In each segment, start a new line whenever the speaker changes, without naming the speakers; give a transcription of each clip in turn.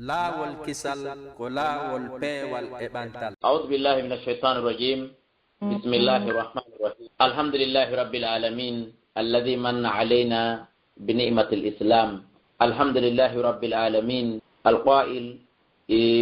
laawol kisal ko laawol peewal e ɓantal.
أعوذ بالله من الشيطان الرجيم. بسم الله الرحمن الرحيم. الحمد لله رب العالمين الذي من علينا بنعمة الإسلام. الحمد لله رب العالمين القائل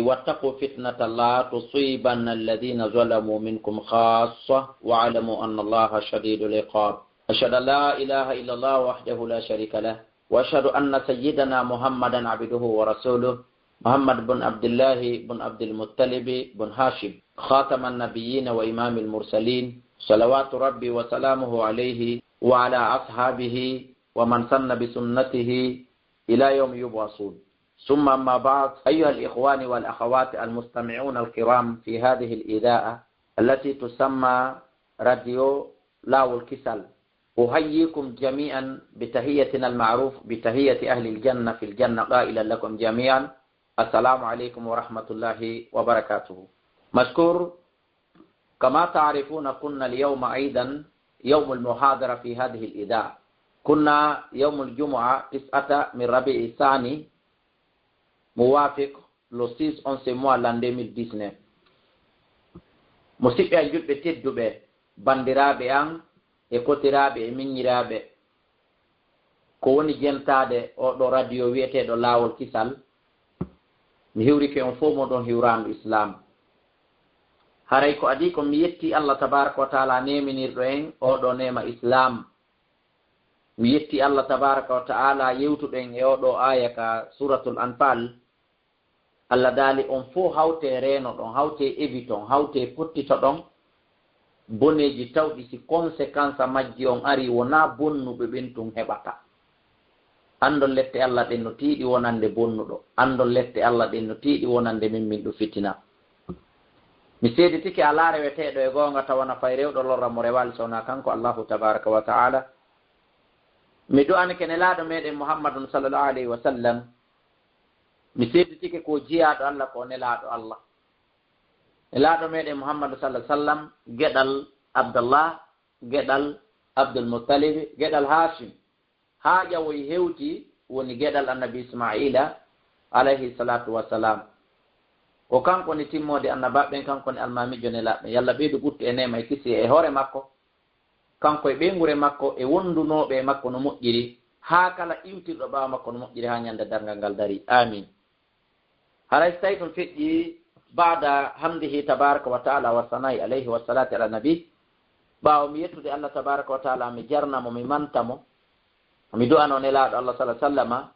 واتقوا فتنة لا تصيبن الذين ظلموا منكم خاصة واعلموا أن الله شديد العقاب. أشهد أن لا إله إلا الله وحده لا شريك له وأشهد أن سيدنا محمدا عبده ورسوله محمد بن عبد الله بن عبد المطلب بن هاشم خاتم النبيين وإمام المرسلين صلوات ربي وسلامه عليه وعلى أصحابه ومن سن بسنته إلى يوم يبعثون. ثم أما بعد، أيها الإخوان والأخوات المستمعون الكرام في هذه الإذاعة التي تسمى راديو لاو الكسل، أحييكم جميعا بتحيتنا المعروف بتحية أهل الجنة في الجنة قائلا لكم جميعا السلام عليكم ورحمة الله وبركاته. مشكور. كما تعرفون كنا اليوم أيضا يوم المحاضرة في هذه الإذاعة. كنا يوم الجمعة 9 من ربيع الثاني موافق le 6 11 mois l'an 2019. musidɓe al julɓe tedduɓe bandiraɓe an e kotiraɓe e miññiraɓe ko woni jentade oɗo radio wiyeteɗo laawol kisal, mi hiwrike on fof moɗon hiwrandu islam. haray ko adi ko mi yetti Allah tabaraka wa taala neminirɗo en oɗo nema islam. mi yetti Allah tabaraka wa taala yewtuɗen e oɗo aya ka suratul anfal. Allah daali on fof hawte reno ɗon, hawte éviton, hawte pottito ɗon boneji tawɗi si conséquence majji on ari wona bonnuɓe ɓen tun heɓata. andon lette Allah ɗen no tiiɗi wonande bonnuɗo, andon lette Allah ɗen no tiiɗi wonande min ɗo fitina. mi seeditike ala reweteɗo e gonga tawana fay rewɗo lorra mo rewal sowna kanko Allahu tabaraka wa taala. mi du'anike nelaɗo meɗen Muhammadun sallallahu alayhi wa sallam. mi seeditike ko jiyaɗo Allah ko nelaɗo Allah. nelaɗo meɗen Muhammadu sallallahu alayhi wa sallam geɗal Abdallah, geɗal Abdul Muttalib, geɗal Hashim, ha ƴawoy hewti woni geɗal annabi Ismaila alayhi salatu wassalam. ko kanko ni timmode annabaɓen, kanko ni almamijo nelaɓe. yalla ɓeydu ɓurtu e nema e kisi e hoore makko, kanko e ɓeygure makko e wondunoɓe e makko no moƴƴiri, ha kala iwtirɗo ɓawa makko no moƴƴiri ha ñande dargal ngal dari. amin. haray so tawi ɗum feƴƴi bada hamdihi tabaraka wa taala wa sanayi alayhi wa salati ala nabi, ɓawo mi yettude Allah tabaraka wa taala, mi jarnamo, mi mantamo, mi du'ano nelaɗo Allah sallallahu alaihi wasallam,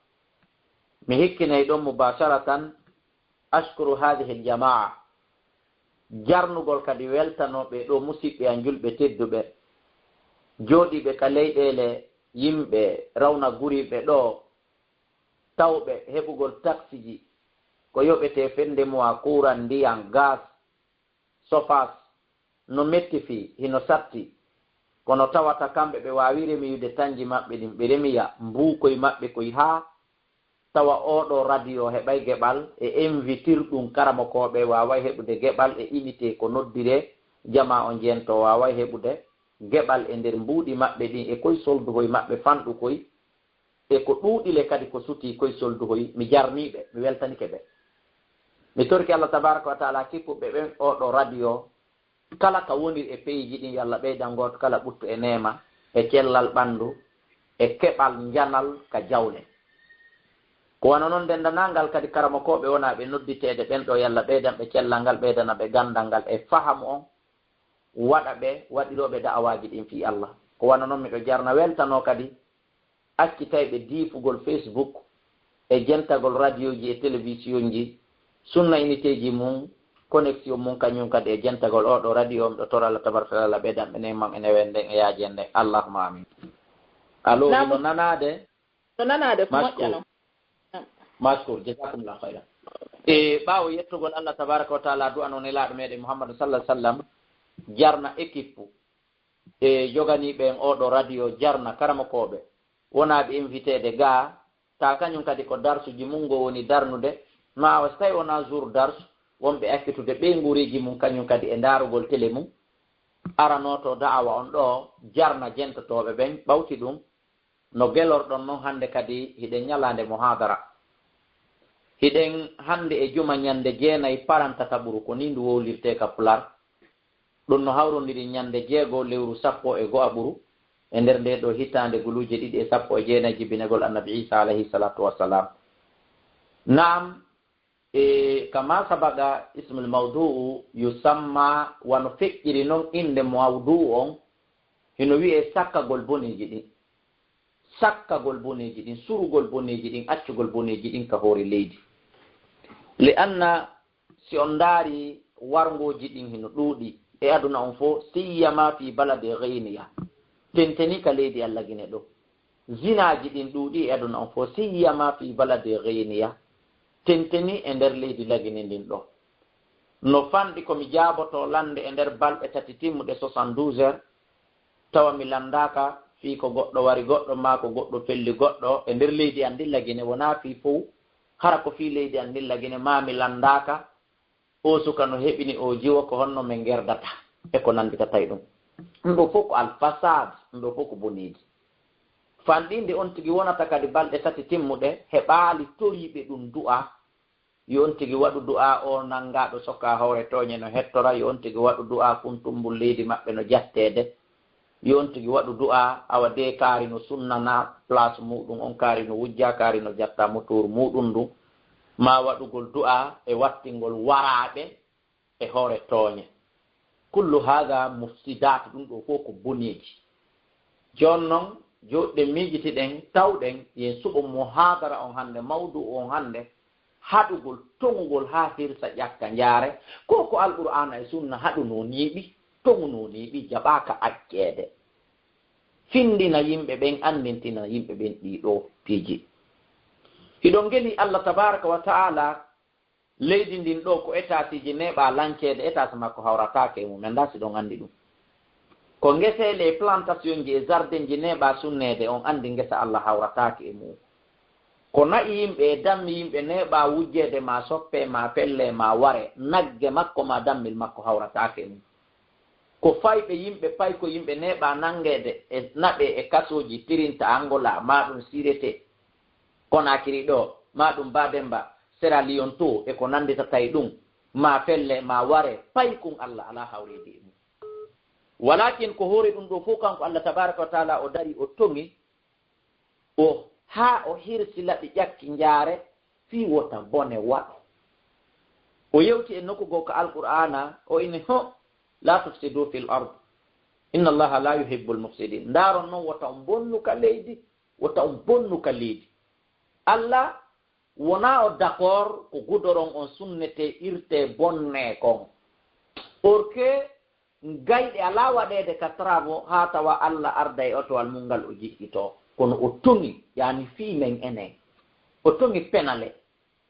mi hikkinay ɗon mubasharatan ashkuru hadihi aljamaa, jarnugol kadi weltanoɓe ɗo musidɓe an julɓe tedduɓe jooɗiɓe ka leyɗele yimɓe rawna guriɓe ɗo, tawɓe heɓugol taxi ji ko yoɓete fende mois courant, ndiyam, gas, sofas no metti fi hino satti, kono tawata kamɓe ɓe wawi remiyude tanji maɓɓe ɗin, ɓe remiya mbuukoye maɓɓe koye ha tawa oɗo radio heɓay geɓal e invitir ɗum karamokoɓe waway heɓude geɓal e unité ko noddire jama o jento waway heɓude geɓal e nder mbuuɗi maɓɓe ɗin e koye solduhoy maɓɓe fanɗu koye e ko ɗuuɗile kadi ko suti koye solduhoy. mi jarniɓe, mi weltanike ɓe, mi torki Allah tabaraka wa taala kippuɓe ɓen oɗo radio kala ka woniri e peyiji ɗin, yalla ɓeydan goto kala ɓuttu e nema e cellal ɓandu e keɓal janal ka jawle. ko wana noon dendanalngal kadi karamakoɓe wona ɓe nodditede ɓen ɗo, yalla ɓeydan ɓe cellal ngal, ɓeydana ɓe gandal ngal e fahamu on, waɗa ɓe waɗiroɓe da'awaji ɗin fi Allah. ko wana noon miɗo jarna weltano kadi accitayɓe diifugol Facebook e jentagol radio ji e télévision ji, sunna unité ji mum, connexion mum kañum kadi e jentagol oɗo radio ɗo tora Allah tabaraka wa taala ɓeydan ɓe nemam ene wenden e yaaje nden. allahumma amin. allo no nanade
ko moƴƴano
maskur jazakumullah khairan. e ɓaawo yettugol Allah tabaraka wa taala du'ano nelaɗo meɗen Muhammadu sallallahu alaihi wasallam, jarna équipe e joganiɓe oɗo radio, jarna karamakoɓe wonaɓe invité ga ta kañum kadi ko darsuji mum go woni darnude, ma so tawi wona jour darsu wonɓe akkitude ɓeyguriji mum kañum kadi e darugol télé mum, aranoto da'awa on ɗo, jarna jentotoɓe ɓen ɓawti ɗum no gelorɗon noon hande kadi hiɗen ñalande muhadara. hiɗen hande e juma ñande jeenayi parantata ɓuru ko ni ndu wowlirte ka pular ɗum no hawrodiri ñande jeego lewru 10 e go'a ɓuru e nder nde ɗo hitande guluje 2 e 19 jibinegol annabi isa alayhi salatu wassalam. Naam, kama sabaga ismul mawdu'u yusamma wano feƴƴiri noon inde mawdu'u on hino wi'e sakkagol boneji ɗin, sakkagol boneji ɗin, surugol boneji ɗin, accugol boneji ɗin ka hoore leydi. li anna si on ndaari wargoji ɗin hino ɗuuɗi e aduna on fo siyama fi balade ghayniya, tenteni ka leydi Allah gine ɗo. Zinaji ɗin ɗuuɗi e aduna on fo siyama fi balade ghayniya, tenteni e nder leydi lagine ndin ɗo. No fanɗi komi jaaboto lande e nder balɗe 3 timmuɗe 72 heures tawa mi landaka fi ko goɗɗo wari goɗɗo ma ko goɗɗo felli goɗɗo e nder leydi an dilla gine wona fi fof hara ko fi leydi an dilla gine ma mi landaka o suka no heɓini o jiwa ko honno min gerdata e ko nanditata ɗum. Ɗum ɗo fof ko alfasade, ɗum ɗo fof ko boniji fanɗinde on tigi wonata kadi balɗe 3 timmuɗe heɓaali toriɓe ɗum du'a yo on tigi waɗu du'a o nangaɗo soka hawre toñe no hettora, yo on tigi waɗu du'a kuntumbul leydi maɓɓe no jattede, yo on tigi waɗu du'a awa de kaari no sunnana place muɗum on, kaari no wujja, kaari no jatta motour muɗum ndu, ma waɗugol du'a e wattingol waraɓe e hoore toñe. Kullu haga mufsidat, ɗum ɗo fof ko boneji. Jon noon joɗɗe miijitiɗen tawɗen yen suɓo muhadara on hande, mawdu on hande, haɗugol tongugol ha hirsa ƴakka jaare ko alqur'ana e sunna haɗu no niiɓi, tongu no niiɓi, jaɓaka accede, findina yimɓe ɓen, andintina yimɓe ɓen ɗiɗo piiji. Hiɗon geli Allah tabaraka wa ta'ala leydi ndin ɗo ko étatiji neɓa lancede, état makko hawratake e mum, anda si ɗon andi ɗum. Ko ngesele plantation ji e jardin ji neɓa sunnede, on andi ngesa Allah hawratake e mum. Ko na'i yimɓe e dammi yimɓe neɓa wujjede ma soppe ma pelle ma ware, nagge makko ma dammil makko hawratake e mum. Ko fayɓe yimɓe pay ko yimɓe neɓa nangede e naɓe e kasoji tirinta Angola, ma ɗum Sirete Konakiri ɗo, ma ɗum Bademba Sierra Leone to e ko nanditatay ɗum, ma pelle ma ware, pay kun Allah ala hawrede e mum. Walakin ko hoore ɗum ɗo fof kanko Allah tabaraka wa taala o dari o tongi o ha o hirsi laɓi ƴakki jaare fi wota bone waɗo. O yewti e nokkugo ko alqur'ana o ini la tufsidu fil ard inna allaha la yuhibbul mufsidin. Ndaron noon wota on bonnuka leydi, wota on bonnuka leydi. Allah wona o d'accord ko gudoron on sunnete irte bonne kon, or que gayɗe ala waɗede ka travaux ha tawa Allah arda e otowal mum ngal o jiɗɗito, kono o tongi yani fimen enen, o tongi penale,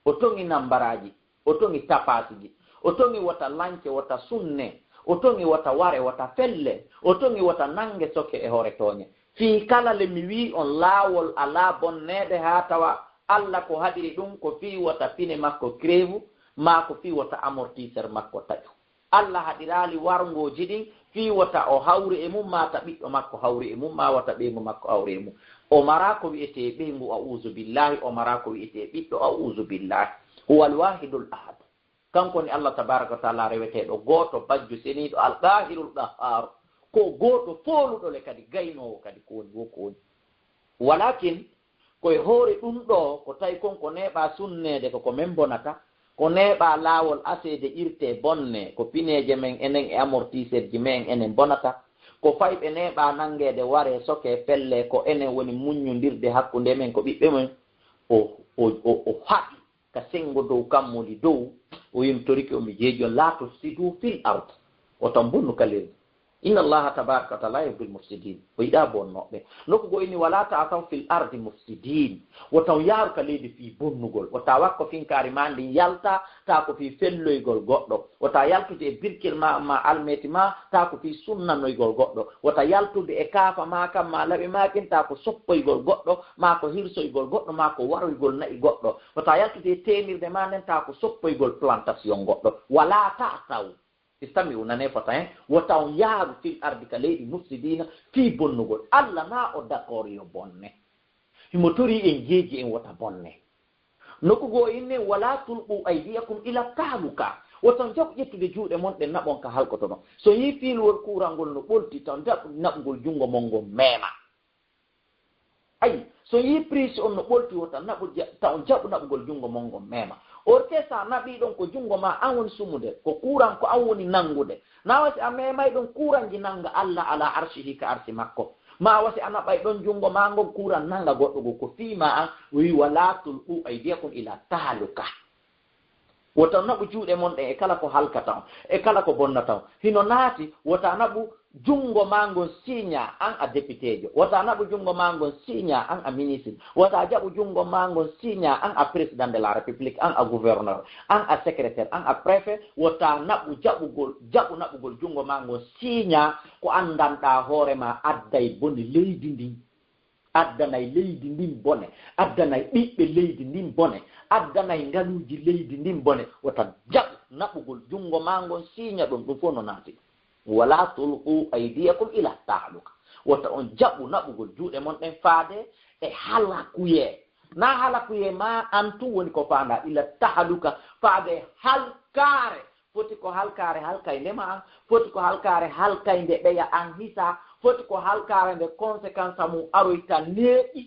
o tongi nambaraji, o tongi tapasiji, o tongi wata lance, wata sunne, o tongi wata ware, wata felle, o tongi wata nange soke e hoore toñe. Fi kala le mi wi on laawol ala bonnede ha tawa Allah ko haɗiri ɗum ko fi wata pine makko crève ma ko fi wata amortisseur makko taƴu. Allah haɗirali wargoji ɗin fi wata o hawri e mum, mata ɓiɗɗo makko hawri e mum, ma wata ɓeygu makko hawri e mum. O mara ko wi'ete ɓeygu a'uzu billahi, o mara ko wi'ete ɓiɗɗo a'uzu billahi. Huwal wahidul ahad, kanko ni Allah tabaraka wa taala reweteɗo goto bajju seniɗo, alqahirul qahhar, ko goto foluɗo le kadi gaynowo kadi ko woni wo ko woni. Walakin koye hoore ɗum ɗo ko tawi konko neɓa sunnede koko men bonata, ko neɓa laawol asede irte bonne, ko pineje men enen e amortisseur ji men enen bonata, ko fayɓe neɓa nangede ware soke felle, ko enen woni muññodirde hakkunde men ko ɓiɓɓe men, o haɗi ka sengo dow kammuli dow o yimtoriki omi jeejon la tufsidu fil ard, oton bonnu ka leydi. Inna allaha tabaraka wa taala yuhibbul mufsidin, o yiɗa bonnoɓe. Nokkugo ini wala ta'asaw fil ardi mufsidin, wotaw yaaru ka leydi fi bonnugol, wota wakko finkari ma ndi yalta ta ko fi felloygol goɗɗo, wota yaltude e birkel ma almeti ma ta ko fi sunnanoygol goɗɗo, wota yaltude e kaafa ma kam ma laɓi makin ta ko soppoygol goɗɗo, ma ko hirsoygol goɗɗo, ma ko waroygol nayi goɗɗo, wota yaltude e temirde ma nden ta ko soppoygol plantation goɗɗo. Wala ta'asaw, istami unane fota hen, wota on yaaru fil ardi ka leydi mufsidina fi bonnugol. Allah na o d'accord yo bonne, himo tori en jeeji en wota bonne. nokkugo inne wala tulqu aydiyakum ila tahluka woton jaɓ ƴettude juuɗe mon ɗe naɓon ka halkoto ɗon so yi fiilwol kurangol no ɓolti taw jaɓ naɓugol junngo mon ngo meema ayi so yi prise on no ɓolti wo taw jaɓu naɓugol junngo mon ngo meema orke sa naɓi ɗon ko junngo ma an woni sumude ko kuran ko an woni nanngude na wasi a meemay ɗon kuranji nannga allah ala arsihi ka arsi makko ma wasi a naɓay ɗon junngo ma ngon kuran nannga goɗɗo ko fiima an wi wala tulqu aydiyakum ila tahluka wota naɓu juuɗe mon ɗen e kala ko halkata on e kala ko bonnata on hino naati wota naɓu junngo ma ngon signa an a député jo wota naɓu junngo ma ngon signa an a ministre wota jaɓu junngo ma ngon signa an a président de la république an a gouverneur an a secrétaire an a préfet wota naɓu jaɓu naɓugol junngo ma ngon signa ko anndanɗa hoore ma adday bone leydi ndin addanay leydi ndin bone addanay ɓiɓɓe leydi ndin bone addanay ngaluuji leydi ndin bone wota jaɓu naɓugol junngo ma ngon signa ɗum ɗum fof no naati wala tulqu aydiyakum ila tahluka wota on jaɓu naɓugol juuɗe mon ɗen faade e halakuye na halakuye ma an tun woni ko faanda ila tahluka faade halkaare foti ko halkaare halkay ndema an foti ko halkaare halkay nde ɓeya an hisa foti ko halkaare nde conséquence mum aroyta neeɓi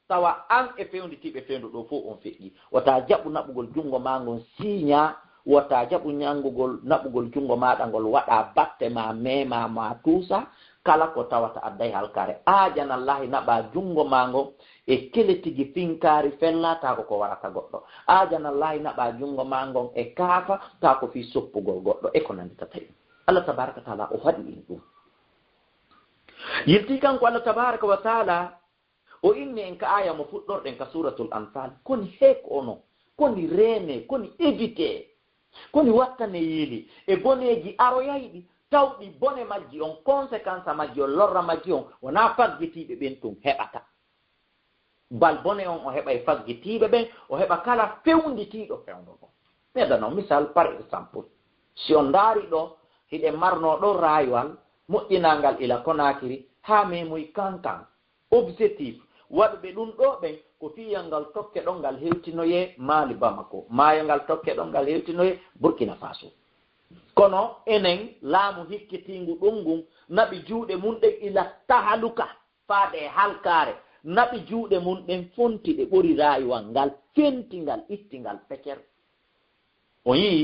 tawa an e fewnditiɓe fewndu ɗo fof on feƴƴi wota jaɓu naɓugol junngo ma ngon signa wota jaɓu ñanngugol naɓugol junngo maɗa ngol waɗa batte ma mema ma tuusa kala ko tawata adday halkare ajanallahi naɓa junngo ma ngo e kele tigi finkaari fellatako ko warata goɗɗo ajanallahi naɓa junngo ma ngon e kaafa ta ko fi soppugol goɗɗo e ko nandita tawi allah tabaraka wa taala o haɗi in ɗum yilti kanko allah tabaraka wa taala o inni en ka aya mo fuɗɗorɗen ka suratul anfal koni heek ono koni reene koni évité koni wattane yiili e boneji aroyayɗi tawɗi bone majji on conséquence majji on lorra majji on wona faggitiɓe ɓen tum heɓata bal bone on o heɓa e faggitiɓe ɓen o heɓa kala fewnditiɗo fewndo ɗon meɗano misal par exemple si on daari ɗo hiɗe marno ɗo rayuwal moƴƴinalngal ila konakiri ha memoy kankan objectif waɗuɓe ɗum ɗo ɓen ko fiyal ngal tokke ɗon ngal hewtinoye maali bamako maayo ngal tokke ɗon ngal hewtinoye burkina faso kono enen laamu hikkitingu ɗum ngun naɓi juuɗe mum ɗen ila tahaluka faade halkaare naɓi juuɗe mum ɗen fonti ɗe ɓori rayuwal ngal fentingal ittingal pecer o yii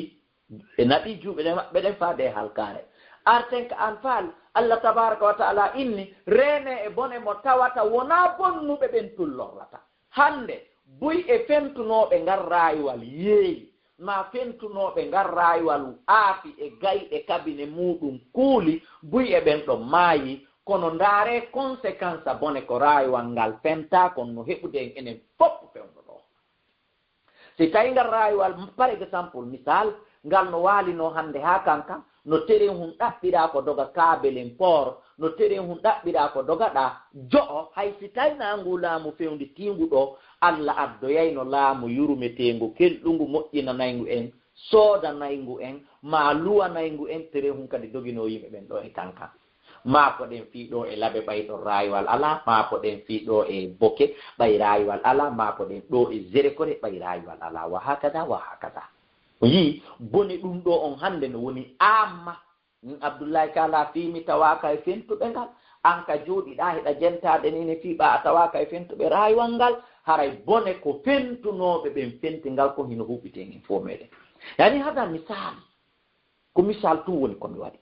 ɓe naɓi juuɓe ɗe maɓɓe ɗen faade halkaare arten ka an faal allah tabaraka wa taala inni reene e bone mo tawata wona bonnuɓe ɓen tullorrata hande buy e fentunoɓe ngar rayuwal yeeyi ma fentunoɓe ngar rayuwal aafi e gayɗe kabine muɗum kuuli buy e ɓen ɗo maayi kono ndaare conséquence bone ko rayuwal ngal fenta kono no heɓude en enen fof fewndo ɗo si tawi ngar rayuwal par exemple misal ngal no waalino hande ha kanka no tere hun ɗaɓɓiɗa ko doga kabelen port no tere hun ɗaɓɓiɗa ko dogaɗa jo'o hay si tawi nangu laamu fewndi tingu ɗo allah addoyayno laamu yurmetengu kelɗungu moƴƴinanaygu en soodanaygu en ma luwanaygu en tere hun kadi dogino yimɓe ɓen ɗo e kanka ma ko ɗen fiiɗo e laɓe ɓayɗo rayuwal ala ma ko ɗen fiiɗo e boke ɓay rayuwal ala ma ko ɗen ɗo e zerekore ɓay rayuwal ala wa hakada wa hakada o yii boni ɗum ɗo on hannde no woni amma min abdoullahi kala fiimi tawaka e fentuɓe ngal an ka jooɗiɗa heɗa jentade ni ne fiiɓa a tawaka e fentuɓe rayuwal ngal haray bone ko fentunoɓe ɓen fenti ngal ko hino huɓɓiten en fo meɗen yani hada misal ko misal tum woni komi waɗi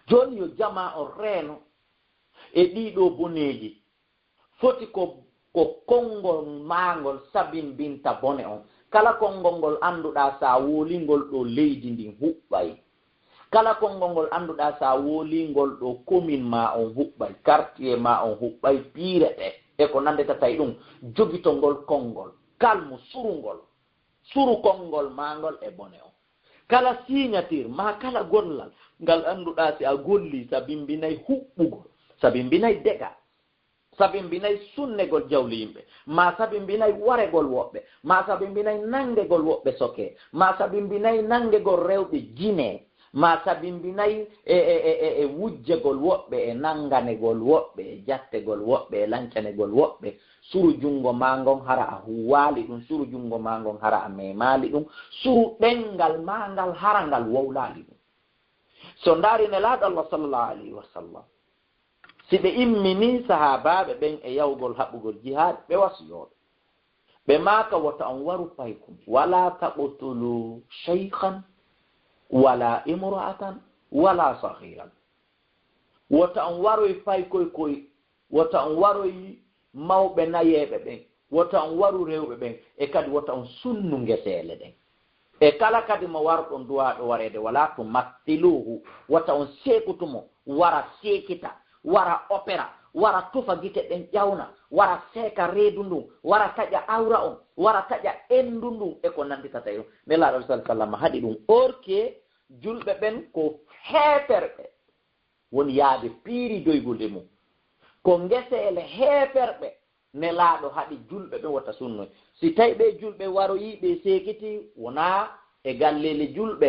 joni yo jama on reeno e ɗiɗo boneji foti ko konngol maangol sabimbinta bone on kala konngol ngol annduɗa sa woolingol ɗo leydi ndin huɓɓay kala konngol ngol annduɗa sa woolingol ɗo commune ma on huɓɓay quartier ma on huɓɓay piireɗe e ko nandeta tawi ɗum jogitongol konngol kalmu surungol suru konngol maangol e bone on kala signature ma kala gollal ngal annduɗa si a golli sabimbinayi huɓɓugol sabimbinayi dega sabimbinayi sunnegol jawli yimɓe ma sabimbinayi waregol woɓɓe ma sabimbinayi nangegol woɓɓe soke ma sabimbinayi nangegol rewɓe jine ma sabimbinayi e wujjegol woɓɓe e nanganegol woɓɓe e jattegol woɓɓe e lancanegol woɓɓe suru jungo mangon hara a huwali ɗum suru jungo mangon hara a memali ɗum suru ɗengal mangal hara ngal wowlali ɗum so ndaari nelaaɗo Allah sallallahu alayhi wa sallam si ɓe immini sahabaɓe ɓen e yawgol haɓugol jihad ɓe wasiyooɓe ɓe maaka wota on waru paykum wala taqtulu cheykhan wala imra'atan wala sahiran wota on waroy paykoy koy wota on waroy mawɓe nayeɓe ɓen wota on waru rewɓe ɓen e kadi wota on sunnu ngeseele ɗen e kala kadi mo warɗon duwaɗo wareede wala to mattiluhu wata on seekutumo wara seekita wara opéra wara tufa gite ɗen ƴawna wara seeka reedu ndun wara taƴa awra on wara taƴa endu ndun e ko nanditata ɗum nelaɗo sa sallam haɗi ɗum orke julɓe ɓen ko heeferɓe woni yaade piiri doygolde mum ko ngeseele heeferɓe nelaaɗo haɗi julɓe ɓen wata sunnoy si tawi ɓe julɓe waroyi ɓe seekiti wona e gallele julɓe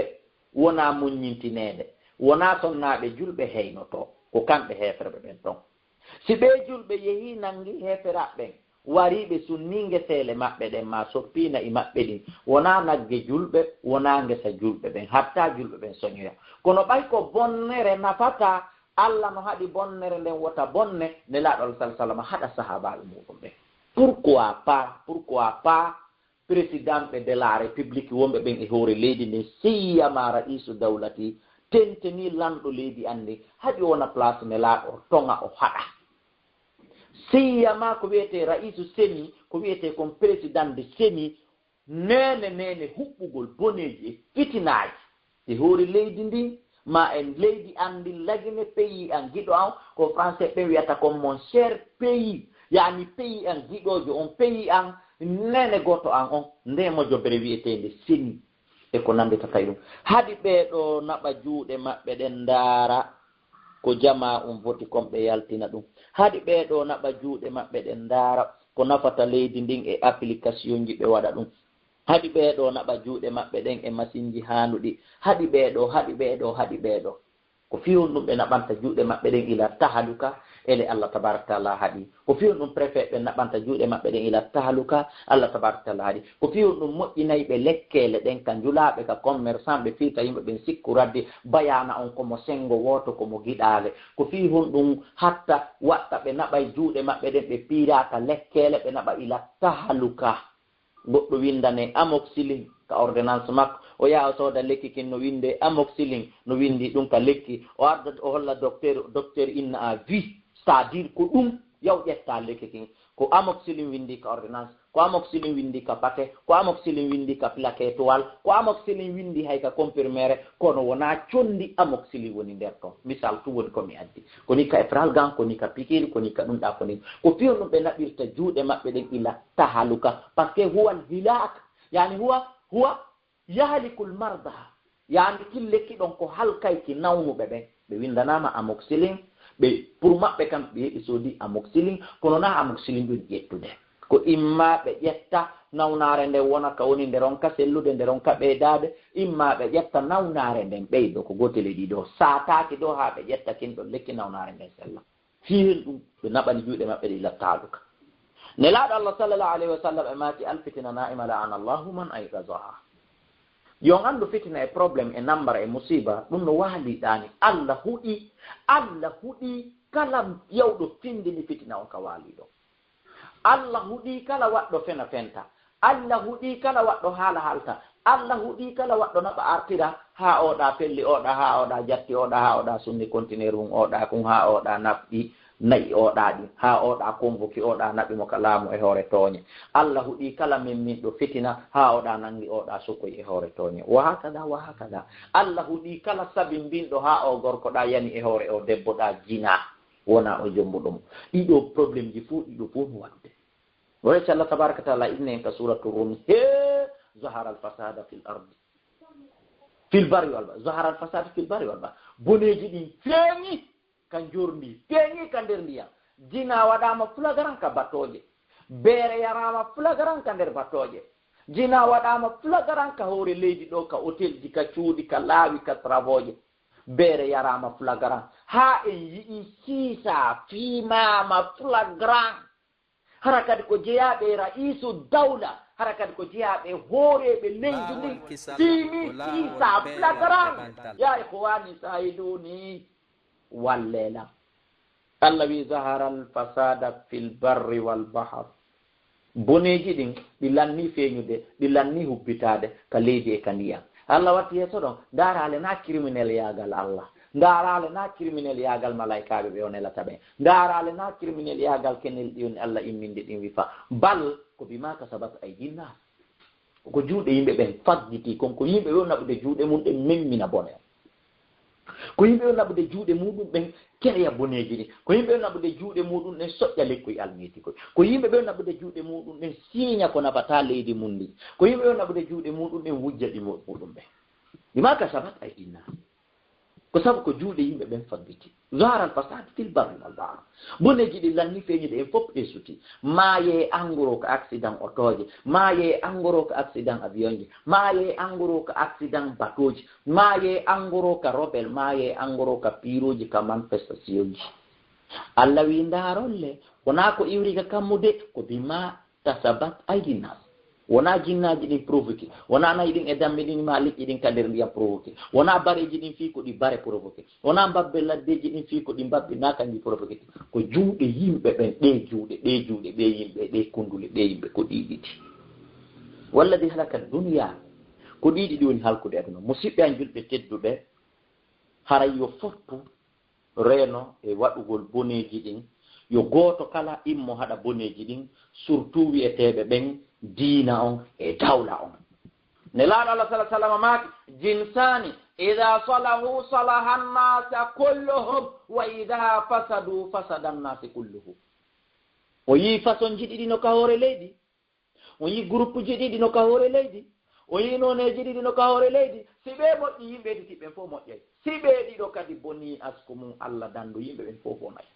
wona muññintineede wona sonnaaɓe julɓe heynoto ko kamɓe heeferɓe ɓen ɗon si ɓe julɓe yehii nangi heeferaɓe ɓen wariɓe sunni ngeseele maɓɓe ɗen ma soppiina e maɓɓe ɗin wona nagge julɓe wona ngesa julɓe ɓen hatta julɓe ɓen soñoya kono ɓay ko bonnere nafata Allah no haɗi bonnere nden wota bonne nelaaɗo Allah sallallahu alayhi wa sallam haɗa sahabaɓe muɗum ɓen pourquoi pas président ɓe de la république wonɓe ɓen e hoore leydi ndin siyama raisu dawlati tenteni lanɗo leydi anndi haɗi wona place nelaaɗo o tonga o haɗa siyama ko wiyete raisu seni ko wiyete kon président de seni nene huɓɓugol boneji e fitinaji e hoore leydi ndin ma en leydi anndi lagine pays an giɗo an ko français ɓe wiyata comme mon cher pays yani pays an giɗojo on pays an nene goto an on ndemo jobere wiyetende seni e ko nanditata ɗum haɗi ɓeeɗo naɓa juuɗe maɓɓe ɗen ndaara ko jama voti comme ɓe yaltina ɗum haɗi ɓeeɗo naɓa juuɗe maɓɓe ɗen ndaara ko nafata leydi ndin e application ji ɓe waɗa ɗum haɗi ɓeeɗo naɓa juuɗe maɓɓe ɗen e machine ji haanduɗi haɗi ɓeeɗo ko fihon ɗum ɓe naɓanta juuɗe maɓɓe ɗen ila tahaluka ele Allah tabaraka taala haɗi ko fihon ɗum préfet ɓe naɓanta juuɗe maɓɓe ɗen ila tahaluka Allah tabaraka taala haɗi ko fihon ɗum moƴƴinayi ɓe lekkele ɗen ka njulaaɓe ka commerçant ɓe fiita yimɓe ɓen sikku radde bayana on komo sengo woto komo giɗaale ko fihon ɗum hatta watta ɓe naɓay juuɗe maɓɓe ɗen ɓe piiraka lekkele ɓe naɓa ila tahaluka goɗɗo windane amoxicillin ka ordonnance makko o yaha sooda lekki kin no winde amoxicillin no windi ɗum ka lekki o arda o holla docteur inna a vie c'est à dire ko ɗum yaw ƴetta lekki kin ko amoxicillin windi ka ordonnance ko amoxicillin windi ka paquet ko amoxicillin windi ka plaquet étoile ko amoxicillin windi hay ka comprimére kono wona condi amoxicillin woni nder ton misal tum woni komi addi koni ka efralgan koni ka pikiri koni ka ɗum ɗa koni ko fiyon ɗum ɓe naɓirta juuɗe maɓɓe ɗen ila tahaluka par ce que huwa l hilak yani huwa yahlikul marda yani kin lekki ɗon ko halkayki nawnuɓe ɓen ɓe windanama amoxicillin ɓe pour maɓɓe kam ɓe yeɓi soodi amoxicillin kono na amoxicillin ɗum ƴettude ko imma ɓe ƴetta nawnare nden wona ka woni nder on ka sellude nder on ka ɓeydade imma ɓe ƴetta nawnare nden ɓeydo ko gotele ɗiɗo sataki ɗo ha ɓe ƴetta kin ɗon lekki nawnare nden sella fihen ɗum ɓe naɓani juuɗe maɓɓe ɗe lattaluka nelaaɗo Allah sallallahu alayhi wa sallam e maati alfitina naima la'ana allahu man ayqazaha yon anndu fitina e probléme e nambara e musiba ɗum no waaliɗani Allah huɗi kala yawɗo findini fitina on ka waaliɗo Allah huɗi kala waɗɗo fena fenta Allah huɗi kala waɗɗo haala halta Allah huɗi kala waɗɗo naɓa artira ha oɗa pelli oɗa ha oɗa jatti oɗa ha oɗa sunni contenaire mum oɗa kum ha oɗa naɓɗi nayi oɗa ɗi ha oɗa convoqué oɗa naɓimo ka laamu e hoore tooñe Allah huɗi kala min ɗo fitina ha oɗa nangi oɗa sukkoy e hoore tooñe wa hakada Allah huɗi kala sabi mbinɗo ha o gorko ɗa yani e hoore o debbo ɗa jina wona o jombuɗomo ɗiɗo probléme ji fuu ɗiɗo fuu no wadde wayce Allah tabaraka taala inne ka suratu rum zahara al fasada fil ardi fil barri wal bahr zahara al fasada fil barri wal bahr boneji ɗin feeñi ka jorndi feeñi ka nder ndiyam jina waɗama flagaran ka battoje beere yarama flagaran ka nder battoje jina waɗama flagaran ka hoore leydi ɗo ka hôtel ji ka cuuɗi ka laawi ka travaux beere yarama flagaran ha en yiɗi siisa fiimama flagaran hara kadi ko jeyaɓe raisu dawla hara kadi ko jeyaɓe hooreɓe leydi ndi fimi isa flagran ya ihwani sahiduni wallela allah wi zahara alfasada fi lbarri walbahar boneji ɗin ɗi lanni feeñude ɗi lanni hubbitade ka leydi e ka ndiyam allah watti yeeso ɗon darale na criminel yagal allah darale na criminel yagal malaikaɓe ɓe o nelata ɓe darale na criminel yagal kenel ɗiwni allah imminde ɗin wi fa bal ko bima kasabat aydinnas ko juuɗe yimɓe ɓen faggiti konko yimɓe ɓe o naɓude juuɗe mum ɗen memmina bone ko yimɓe o naɓude juuɗe muɗum ɓen kereya boneji ɗi ko yimɓe ɓe naɓude juuɗe muɗum ɗen soƴƴa lekkoye almiti koy ko yimɓe ɓe naɓude juuɗe muɗum ɗen siiña ko nafata leydi mum ndi ko yimɓe ɓe naɓude juuɗe muɗum ɗen wujja ɗi muɗum ɓen bima kasabat aydinnas ko sabu ko juuɗe yimɓe ɓen faggiti zaharal fasade fil barri wal bahr boneji ɗi lanni feeñude en fof ɗe suti maaye engros ko accident otoje maaye engros ko accident avion ji maaye engros ko accident bateau ji maaye engros ka rebel maaye engros ka piroji ka manifestation ji allah wi ndarolle wona ko iwri ka kammude ko bima tasabat aydinnas wona jinnaji ɗin provoqué wona nayi ɗin e damme ɗin ma liƴƴi ɗin ka nder ndiyam provoqué wona bareji ɗin fii ko ɗi bare provoqué wona mbabbe laddeji ɗin fii ko ɗi mbabbe na kanji provoqué ko juuɗe yimɓe ɓen ɗe juuɗe ɓe yimɓe ɗe kundule ɗe yimɓe ko ɗiɗiɗi walladi halaka duniya ko ɗiɗiɗi woni halkude aduna musidɓe an julɓe tedduɓe haray yo fottu reeno e waɗugol boneji ɗin yo gooto kala immo haɗa boneji ɗin surtout wiyeteɓe ɓen diina on e dawla on ne laaɗo allah sala sallam maaki jinsani ida salahu salaha nnasa kulluhum wa ida fasadu fasada nnasi kulluhum o yii façon ji ɗiɗi no ka hoore leydi o yii groupe ji ɗiɗi no ka hoore leydi o yii noneji ɗiɗi no ka hoore leydi si ɓe moƴƴi yimɓe ɗitiɓɓen fof moƴƴay si ɓe ɗiɗo kadi boni asko mum allah dandu yimɓe ɓen fof bonayi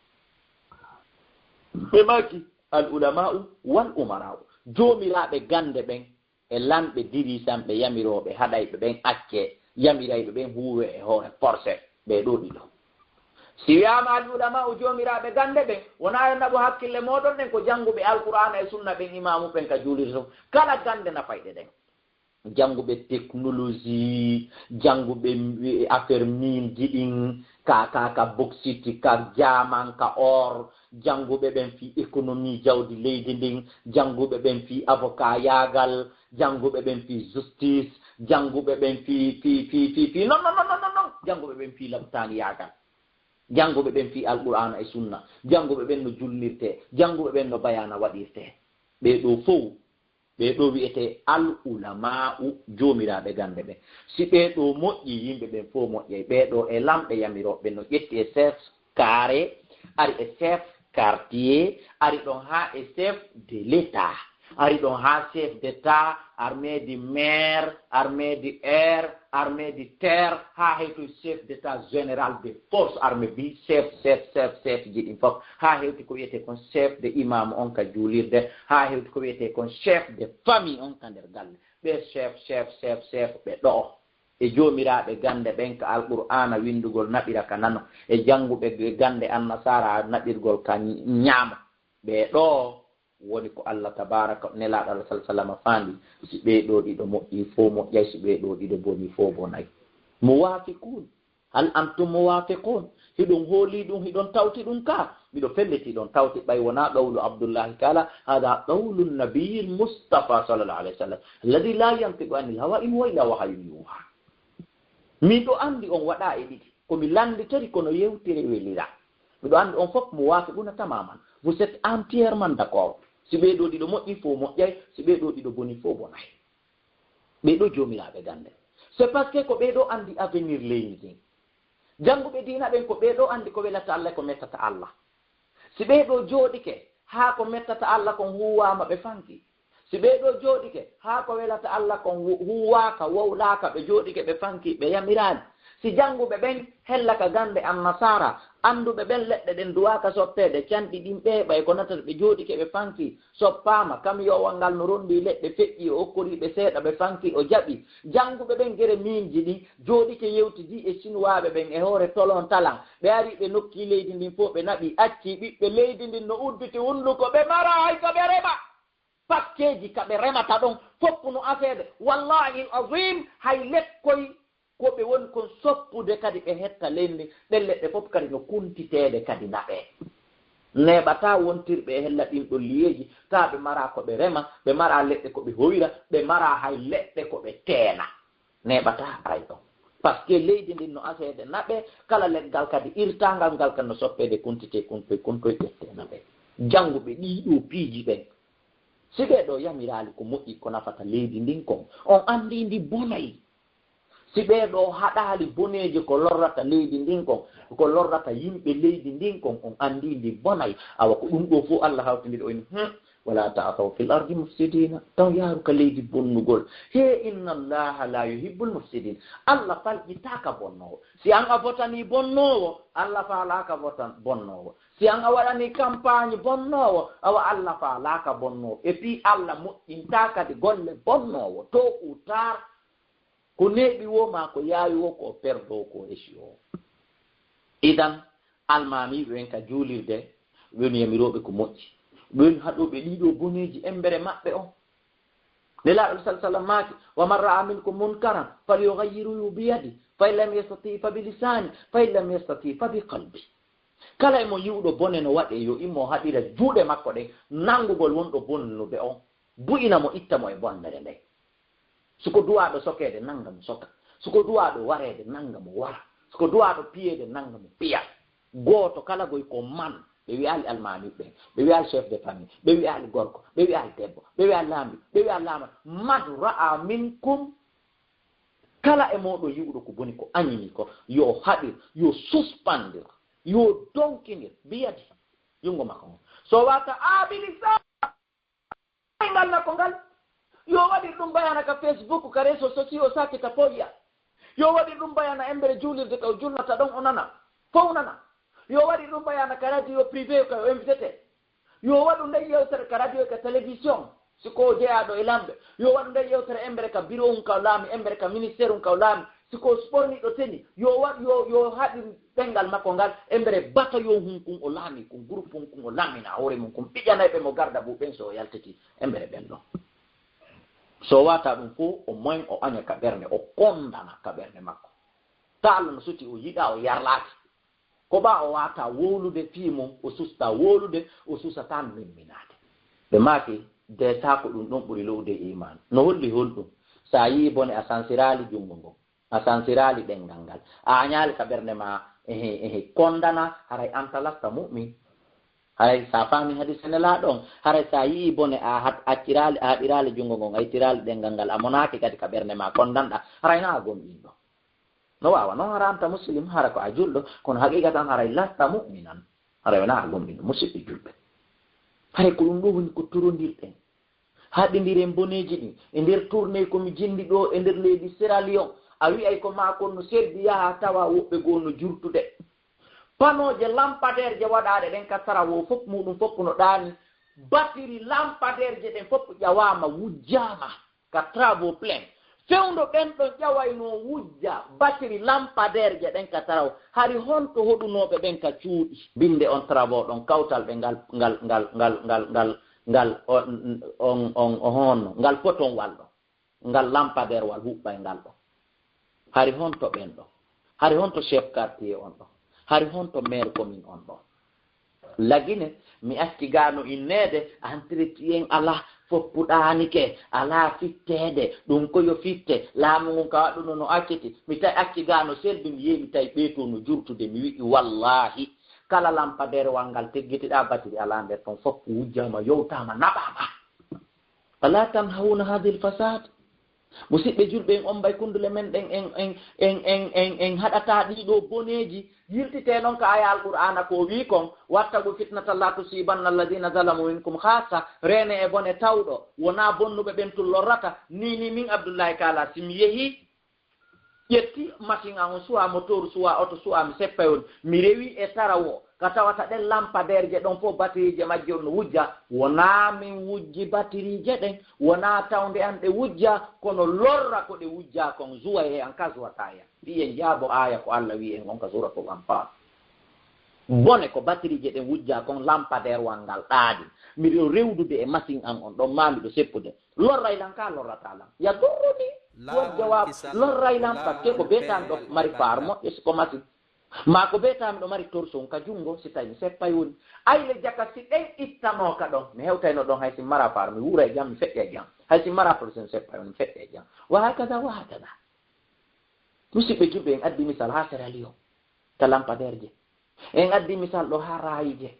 ɓe maaki al ulama'u wal umara'u joomiraɓe gande ɓen e lamɓe dirisanɓe yamiroɓe haɗayɓe ɓen acce yamirayɓe ɓen huuwe e hoore forcé ɓe ɗo ɗiɗo si wiyama al ulama'u joomiraɓe gande ɓen wona naɓo hakkille moɗon ɗen ko jannguɓe alqur'ana e sunna ɓen imamu ɓen ka juulirto kala gande nafayɗe ɗen jannguɓe technologie jannguɓe affaire mine ji ɗin ka bauxite ka jaman ka or jannguɓe ɓen fi économie jawdi leydi ndin jannguɓe ɓen fi avocat yaagal jannguɓe ɓen fi justice jannguɓe ɓen fi non jannguɓe ɓen fi labtani yaagal jannguɓe ɓen fi alqur'ana e sunna jannguɓe ɓen no jullirte jannguɓe ɓen no bayana waɗirte ɓeɗo fof ɓeɗo wiyete al ulama'u joomiraɓe gande ɓen si ɓeɗo moƴƴi yimɓe ɓen fof moƴƴay ɓeɗo e lamɓe yamiroɓe no ƴetti e chef carré ari e chef quartier ari ɗon ha e chef de l'état ari ɗon ha chef d'état armée du maire armée du air armée du terre ha hewto chef d'état général de force armée bi chef ji ɗin fof ha hewti ko wiyete kon chef de imam on ka juulirde ha hewti ko wiyete kon chef de famille on ka nder galle ɓe chef ɓe ɗo e joomiraɓe gande ɓen ka alqur'ana windugol naɓira ka nano e jannguɓe gande annasara naɓirgol ka ñaama ɓe ɗo woni ko allah tabaraka nelaɗo allah sala sallam faandi si ɓeɗo ɗiɗo moƴƴi fof moƴƴay si ɓeɗo ɗiɗo boni fof bonayi muwafiqun hal antum muwafiqun hiɗum hooli ɗum hiɗon tawti ɗum ka miɗo felliti ɗon tawti ɓay wona qawlu abdoullahi taala hada qawlu nabiyi lmustapha sallallah alayhi wa sallam alladi la yantiqu anil hawa in huwa illa wahyun yuha miɗo andi on waɗa e ɗiɗi komi landitori kono yewtiri welira miɗo andi on fof muwafiquna tamaman vous êtes entièrement d'accord si ɓeɗo ɗiɗo moƴƴi fof moƴƴay si ɓeɗo ɗiɗo boni fof bonayi ɓeɗo joomiraɓe gande c'est parce que ko ɓeɗo andi avenir leydi ndin jannguɓe diina ɓen ko ɓeɗo andi ko welata allah ko mettata allah si ɓeɗo jooɗike ha ko mettata allah kon huwama ɓe fanki si ɓeɗo jooɗike ha ko welata allah kon huwaka wowlaka ɓe jooɗike ɓe fanki ɓe yamirani si janguɓe ɓen hellaka gande annasara anduɓe ɓen leɗɗe ɗen duwaka sottede canɗi ɗin ɓeeɓay ko natata ɓe jooɗike ɓe fanki soppama kam yowal ngal no rondi leɗɗe feƴƴi o okkoriɓe seeɗa ɓe fanki o jaɓi janguɓe ɓen gere minji ɗi jooɗike yewtidi e chinoiɓe ɓen e hoore tolon talan ɓe ari ɓe nokki leydi ndin fof ɓe naɓi acci ɓiɓɓe leydi ndin no udditi hunduko ɓe mara hay ko ɓe rema pakkeji kaɓe remata ɗon foppuno afeede wallahi azim hay lekkoy ko ɓe woni kon soppude kadi ɓe hetta leydi ɗen leɗɗe fof kadi no kuntiteede kadi naɓe neɓata wontirɓe e hella ɗin ɗo liyeji ta ɓe mara ko ɓe rema ɓe mara leɗɗe ko ɓe hoyra ɓe mara hay leɗɗe ko ɓe teena neɓata ay ɗon par ce que leydi ndin no afeede naɓe kala leggal kadi irtangal ngal kadi no soppede kuntite kuntoye ƴette naɓe jannguɓe ɗiɗo piiji ɓen si ɓe ɗo yamirali ko moƴƴi ko nafata leydi ndin kon on andi ndi bonayi si ɓe ɗo haɗali boneji ko lorrata leydi ndin kon ko lorrata yimɓe leydi ndin kon on andi ndi bonayi awa ko ɗum ɗo fof Allah hawtindiri o ni wala ta'asaw fil ardi mufsidina taw yaaru ka leydi bonnugol he inna allaha la yuhibbul mufsidin Allah falƴitaka bonnowo si an a votani bonnowo Allah faalaka votan bonnowo si an a waɗani campagne bonnowo awa Allah faalaka bonnowo et puis Allah moƴƴinta kadi golle bonnowo to utar ko neɓi wo ma ko yaawi wo ko perdo ko esi o idan almamiɓe ɓen ka juulirde woni yamiroɓe ko moƴƴi ɓen haɗoɓe ɗiɗo boneji embere maɓɓe on nelaɗo sah sallam maaki wa man ra'a minkum munkaran falyughayyirhu biyadi fa in lam yastati fa bilisani fa in lam yastati fa bi qalbi kala emo yiwɗo bone no waɗe yo immo haɗira juuɗe makko ɗen nangugol wonɗo bonnude on buyina mo itta mo e bonnere nde soko duwaɗo sokede nanga mo soka soko duwaɗo warede nanga mo wara soko duwaɗo piyede nanga mo piya gooto kala goy ko man ɓe wiyali almami ɓen ɓe wiyali chef de famille ɓe wiyali gorko ɓe wiyali debbo ɓe wiyali laambi ɓe wiyali laama mad ra'a minkum kala e moɗo yiwɗo ko boni ko añini ko yo haɗir yo suspendir yo donkinir biyadi jungo makko on so wata abilisa ngal nakko ngal yo waɗir ɗum bayana ka Facebook ka réseaux sociaux sakita poya yo waɗir ɗum bayana embere juulirde ka o julnata ɗon o nana fof nana yo waɗi ɗum bayana ka radio privé ka o invitete yo waɗu nde yewtere ka radio ka télévision siko jeyaɗo e lamɓe yo waɗu nde yewtere embere ka bureau um ka laami embere ka ministére um ka laami siko sporniɗo teni yo waɗ yo haɗi ɗengal makko ngal embere bataillon hum kum o laami kum groupe um kum o laamina hoore mum kum ɓiƴanayɓe mo garda bu ɓen so o yaltiti embere ɓen ɗon so wata ɗum fof au moins o aña ka ɓernde o kondana ka ɓernde makko ta Allah no suti o yiɗa o yarlaaki ko ɓa o wata wowlude fii mum o susta wowlude o susata mimminade ɓe maaki deta ko ɗum ɗon ɓuri lowde iman no holli holɗum sa yii bone a sansirali junngo ngon a sansirali ɗengal ngal a añaali ka ɓernde ma ehe kondana haray anta lasta mu'min haray sa faami hadise nela ɗon haray sa yii bone a haɗirali junngo ngon a yittirali ɗengal ngal a monaki kadi ka ɓernde ma kondanɗa haray na a gonɗin ɗon no wawa noon hara anta muslim hara ko a julɗo kono haqiqa tan haray lasta mu'minan haray wona a gomɗino musidɓe julɓe haray ko ɗum ɗo woni ko torondirɗen haɗidiren boneji ɗin e nder tourné komi jindi ɗo e nder leydi Sierra Leone a wiyay ko ma kon no serdi yaha tawa woɓɓe goo no jurtude panoje lampadaire je waɗaɗe ɗen ka tara wo fof muɗum fof no ɗaani batiri lampadaire je ɗen fof ƴawama wujjama ka travaux plein fewndo ɓen ɗon ƴawayno wujja batiri lampadaire je ɗen ka taraw hari honto hoɗunoɓe ɓen ka cuuɗi binde on travaux ɗon kawtal ɓe ngal honno ngal photon wal ɗo ngal lampadaire wal huɓɓay ngal ɗo hari honto ɓen ɗo hari honto chef quartier on ɗo hari honto maire commune on ɗo lagine mi acci gano innede entretien ala foppuɗanike ala fittede ɗum koyo fitte laamu ngun ka waɗuno no acciti mi tawi acci gano selbi mi yeemi tawi ɓeeto no jurtude mi wi'i wallahi kala lampadaire wal ngal teggitiɗa batiri ala nder ton fof wujjama yowtama naɓama ala tan hawna hadi l fasad musidɓe julɓe en on mbay kundule men ɗen en haɗata ɗiɗo boneji yirtite noon ka aya alqur'ana ko wi kon wattagu fitnata la tusibanna alladina zalamu minkum khassa rene e bone tawɗo wona bonnuɓe ɓen tullorrata nini min Abdoullahi Kala simi yeehi ƴetti machine an suwa moteur suwa auto suwa mi seppa on mi rewi e tarawo ka tawata ɗen lampaderje ɗon fof batterije majje on no wujja wona min wujji batterije ɗen wona tawde an ɗe wujja kono lorra ko ɗe wujja kon zuwa he an ka zuwataya wiye jaabo aya ko Allah wi en on ka sura fof an faa bone ko batterije ɗen wujja kon lampader wangal ɗaadi miɗo rewdude e machine an on ɗon mamiɗo seppude lorray lan ka lorrata lan ya dorroni won jawab lorray lan par ce que ko betan ɗo mari faar moƴƴe siko machine ma ko beetami ɗo mari torsion ka jungo si tawi mi seppay woni ayle jaka si ɗen ittanoka ɗon mi hewtayno ɗon hay si mara faar mi wuura e jam mi feƴƴe e jam hay si mara torsion seppay woni mi feƴƴe e jam wa hakada musidɓe julɓe en addi misal ha Sierra Leone ta lampaderje en addi misal ɗo ha rayije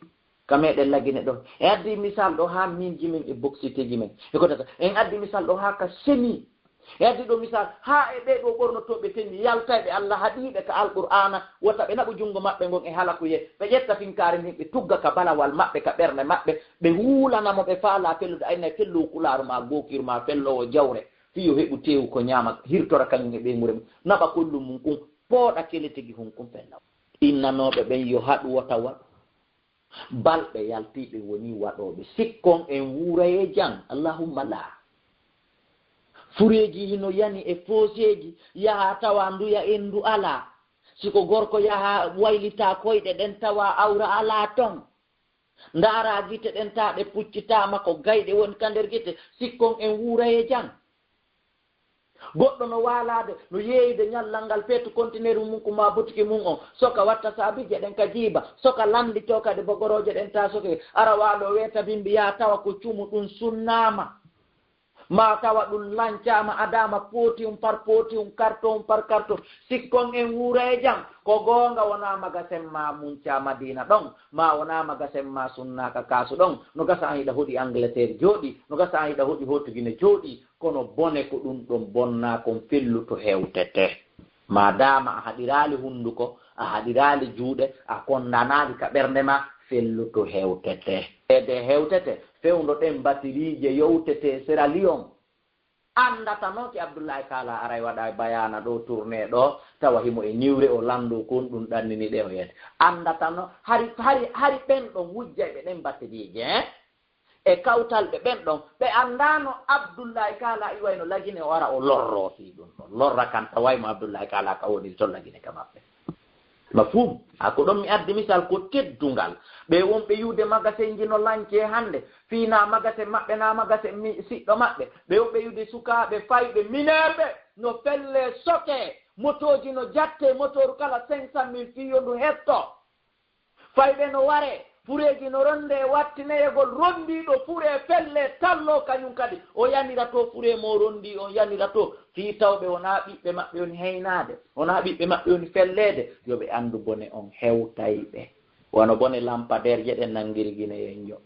ka meɗen lagine ɗon en addi misal ɗo ha minji men e boxiteji men e kotata en addi misal ɗo ha ka semi e addi ɗo misal ha e ɓe ɗo ɓornotoɓe tenni yaltayɓe Allah haɗiɓe ka alqur'ana wota ɓe naɓu jungo maɓɓe ngon e halakuye ɓe ƴetta finkare ndin ɓe tugga ka balawal maɓɓe ka ɓernde maɓɓe ɓe huulanamo ɓe faala fellude ayna fellowo kularu ma gokir ma fellowo jawre fiyo heɓu tewu ko ñaama hirtora kañum e ɓe murem naɓa kollum mum kum pooɗa kele tigi hum kum fellaw innanoɓe ɓen yo haɗu wota waɗu balɓe yaltiɓe woni waɗoɓe sikkon en wuuraye jang allahumma la fureji hino yani e foseji yaha tawa nduya endu ala siko gorko yaha waylita koyɗe ɗen tawa awra ala ton ndaara gite ɗen ta ɗe puccitama ko gayɗe woni ka nder gite sikkon en wuuraye jang goɗɗo no waalade no yeeyde ñallal ngal peetu contenaire mum ko ma boutique mum on soka watta saabije ɗen ka jiiba soka landito kadi bogoroje ɗen ta soke ara waalo weeta bimbi ya tawa ko cumu ɗum sunnama ma tawa ɗum lancama adama potium par potium carton par carton sikkon en wuura e jam ko goonga wona magasin ma munca madina ɗon ma wona magasin ma sunnaka kaasu ɗon no gasa an yiɗa hoɗi Angleterre jooɗi no gasa an yiɗa hoɗi Portugal jooɗi kono bone ko ɗum ɗon bonna kon fellu to hewtete madama a haɗirali hunduko a haɗirali juuɗe a kondanali ka ɓernde ma fellu to hewtete ede hewtete fewndo ɗen battirije yowtete Sierra Leone andata noon ki Abdoulaye Kala aray waɗa bayana ɗo tourné ɗo tawa himo e niwre o landu kon ɗum ɗannini ɗe o yete andata no hari ɓen ɗon wujja ɓe ɗen battirije e kawtal ɓe ɓen ɗon ɓe andano Abdoulaye Kala iwayno lagine o ara o lorro fi ɗum ɗon lorra kan tawaymo Abdoulaye Kala ka woni to lagine ka maɓɓe mafhum ako ɗon mi addi misal ko teddungal ɓe wonɓe yuude magasin ji no lance hannde fiina magasin maɓɓe na magasin siɗɗo maɓɓe ɓe wonɓe yuude sukaaɓe fayɓe mineɓe no felle soke motoji no jatte motoru kala 500 000 fiyondu hetto fayɓe no ware fureji no ronde wattineyegol rondiɗo fure felle tallo kañum kadi o yanira to fure mo rondi on yanira to fi tawɓe wona ɓiɓɓe maɓɓe woni heynade wona ɓiɓɓe maɓɓe woni fellede yoɓe andu bone on hewtayɓe wono bone lampader jeɗen nangiri guine yen jo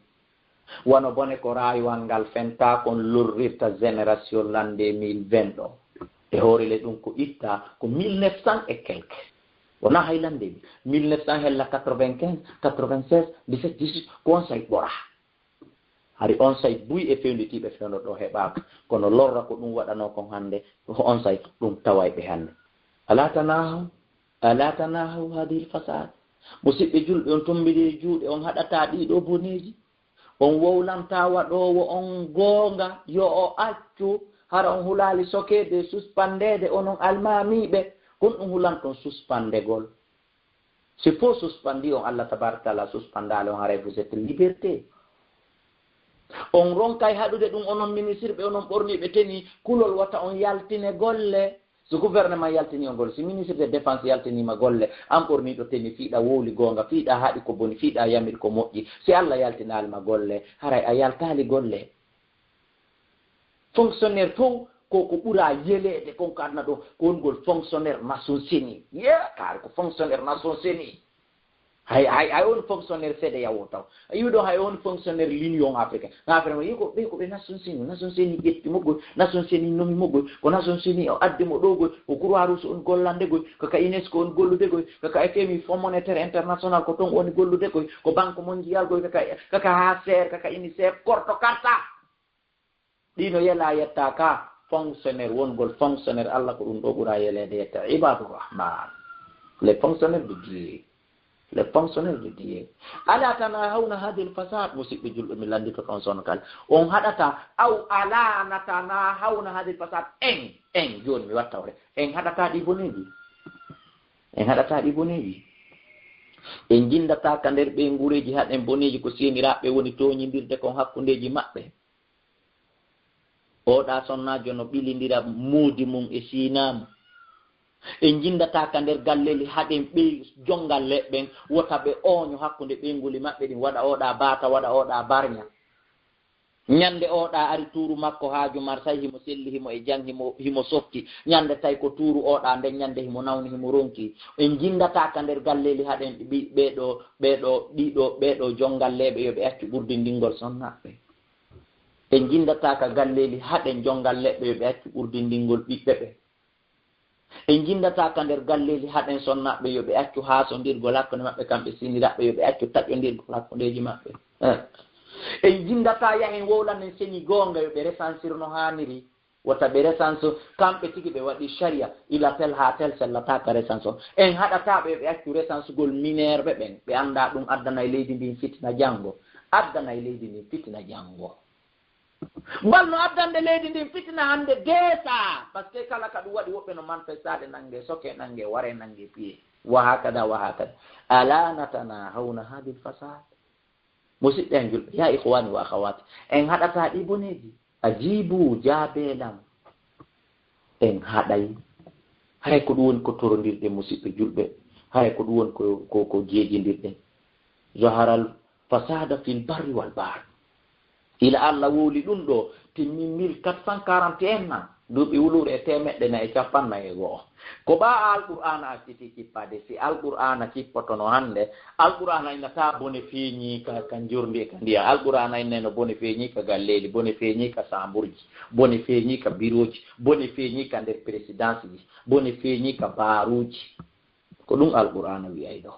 wono bone ko rayuwal ngal fenta kon lorrirta génération l'an 2020 ɗo e hoorele ɗum ko itta ko 1900 et quelque wona haylande 1900 hella 95 96 17 18 ko on say ɓora hari on say buy e fewnditiɓe fewno ɗo heɓaka kono lorra ko ɗum waɗano kon hannde on say ɗum tawayɓe hannde ala tanahu hadil fasad musidɓe julɓe on tombide juuɗe on haɗata ɗiɗo boneji on wowlanta waɗowo on goonga yo o accu hara on hulali sokede suspendede onon almamiɓe kon ɗum hulan ton suspendegol si faut suspendi on Allah tabaraka taala suspendale on haray vous êtes liberté on ronkay haɗude ɗum onon ministre ɓe onon ɓorniɓe teni kulol wata on yaltine golle so gouvernement yaltini o golle si ministre de défense yaltinima golle an ɓorniɗo teni fiiɗa wowli gonga fiiɗa haaɗi ko boni fiiɗa yamir ko moƴƴi si Allah yaltinalima golle haray a yaltali golle fonctionnaire fof koko ɓuura yeleede konko adna ɗo ko wongol fonctionnaire nation seni kaari ko fonctionnaire nation seni hay on fonctionnaire seeɗa yawo taw a yiwi ɗo hay on fonctionnaire l'union africaine africain yi ko ɓe nation seni ƴetti moggoy nation seni nomi moggoy ko nation seni o addimo ɗogoy ko croix rouge on gollandegoy kaka UNESCO on golludegoy kaka FMI fonds monétaire international ko toon woni golludegoy ko banque mondial goy kaka HCR kaka UNICEF korto karta ɗino yela yetta ka fonctionnaire wongol fonctionnaire Allah ko ɗum ɗo ɓura yelede yetta ibadur rahman les fonctionnaires de Dieu les fonctionnaires de Dieu ala tanahawna hadil fasad musidɓe julɓe mi landito kon sono kala on haɗata aw ala natanahawna hadil fasad en joni mi wattawre en haɗata ɗi boneji en jindata ka nder ɓe ngureji haɗen boneji ko seniraɓe woni toñidirde kon hakkundeji maɓɓe oɗa sonnajo no ɓilindira muudi mum e sinamo en jindata ka nder galleli haɗen ɓe jongal leɓɓen wota ɓe oño hakkunde ɓenguli maɓɓe ɗin waɗa oɗa bata waɗa oɗa barña ñande oɗa ari tuuru makko haaju mar say himo selli himo e jang himo softi ñande tay ko tuuru oɗa nden ñande himo nawni himo ronki en jindata ka nder galleli haɗen ɓeɗo jongalleɓe yoɓe accu ɓurdindingol sonnaɓe en jindata ka galleli haɗen jongal leɓɓe yoɓe accu ɓurdindingol ɓiɓɓe ɓe en jindata ka nder galleli haɗen sonnaɓe yoɓe accu haasondirgol hakkunde maɓɓe kamɓe siniraɓe yoɓe accu taƴƴondirgol hakkundeji maɓɓe en jindata yahen wowlanen seni gonga yoɓe resansir no haniri wata ɓe resanse kamɓe tigi ɓe waɗi sharia ila tel ha tel sellataka resanse o en haɗataɓe yoɓe accu resansegol minére ɓe ɓen ɓe anda ɗum addanay leydi ndin fitina janggo addanay leydi ndin fitina janggo balno addande leydi ndin fitina hande deesa par ce que kala ka ɗum waɗi woɓɓe no manifestade nangue soke nangue ware nangue piye wa hakada ala natanahawna hadil fasad musidɓe en julɓe ya ihwani wa akhawati en haɗata ɗi boneji ajibu jaabelam en haɗay hay ko ɗum woni ko torondirɗe musidɓe julɓe hay ko ɗum woni ko jeejindirɗe zaharal fasada fil barri wal bahr ila Allah woli ɗum ɗo timmi 1441 nan duuɓi wulure e temeɗɗe nayi capannayi e go'o ko ɓa alqur'ana acciti cippade si alqur'ana cippotono hande alqur'ana innata bone feeñi ka jorndi ka ndiya alqur'ana inneno bone feeñi ka galleli bone feeñi ka samburji bone feeñi ka biroji bone feeñi ka nder présidence ji bone feeñi ka baaruji ko ɗum alqur'ana wiyay ɗo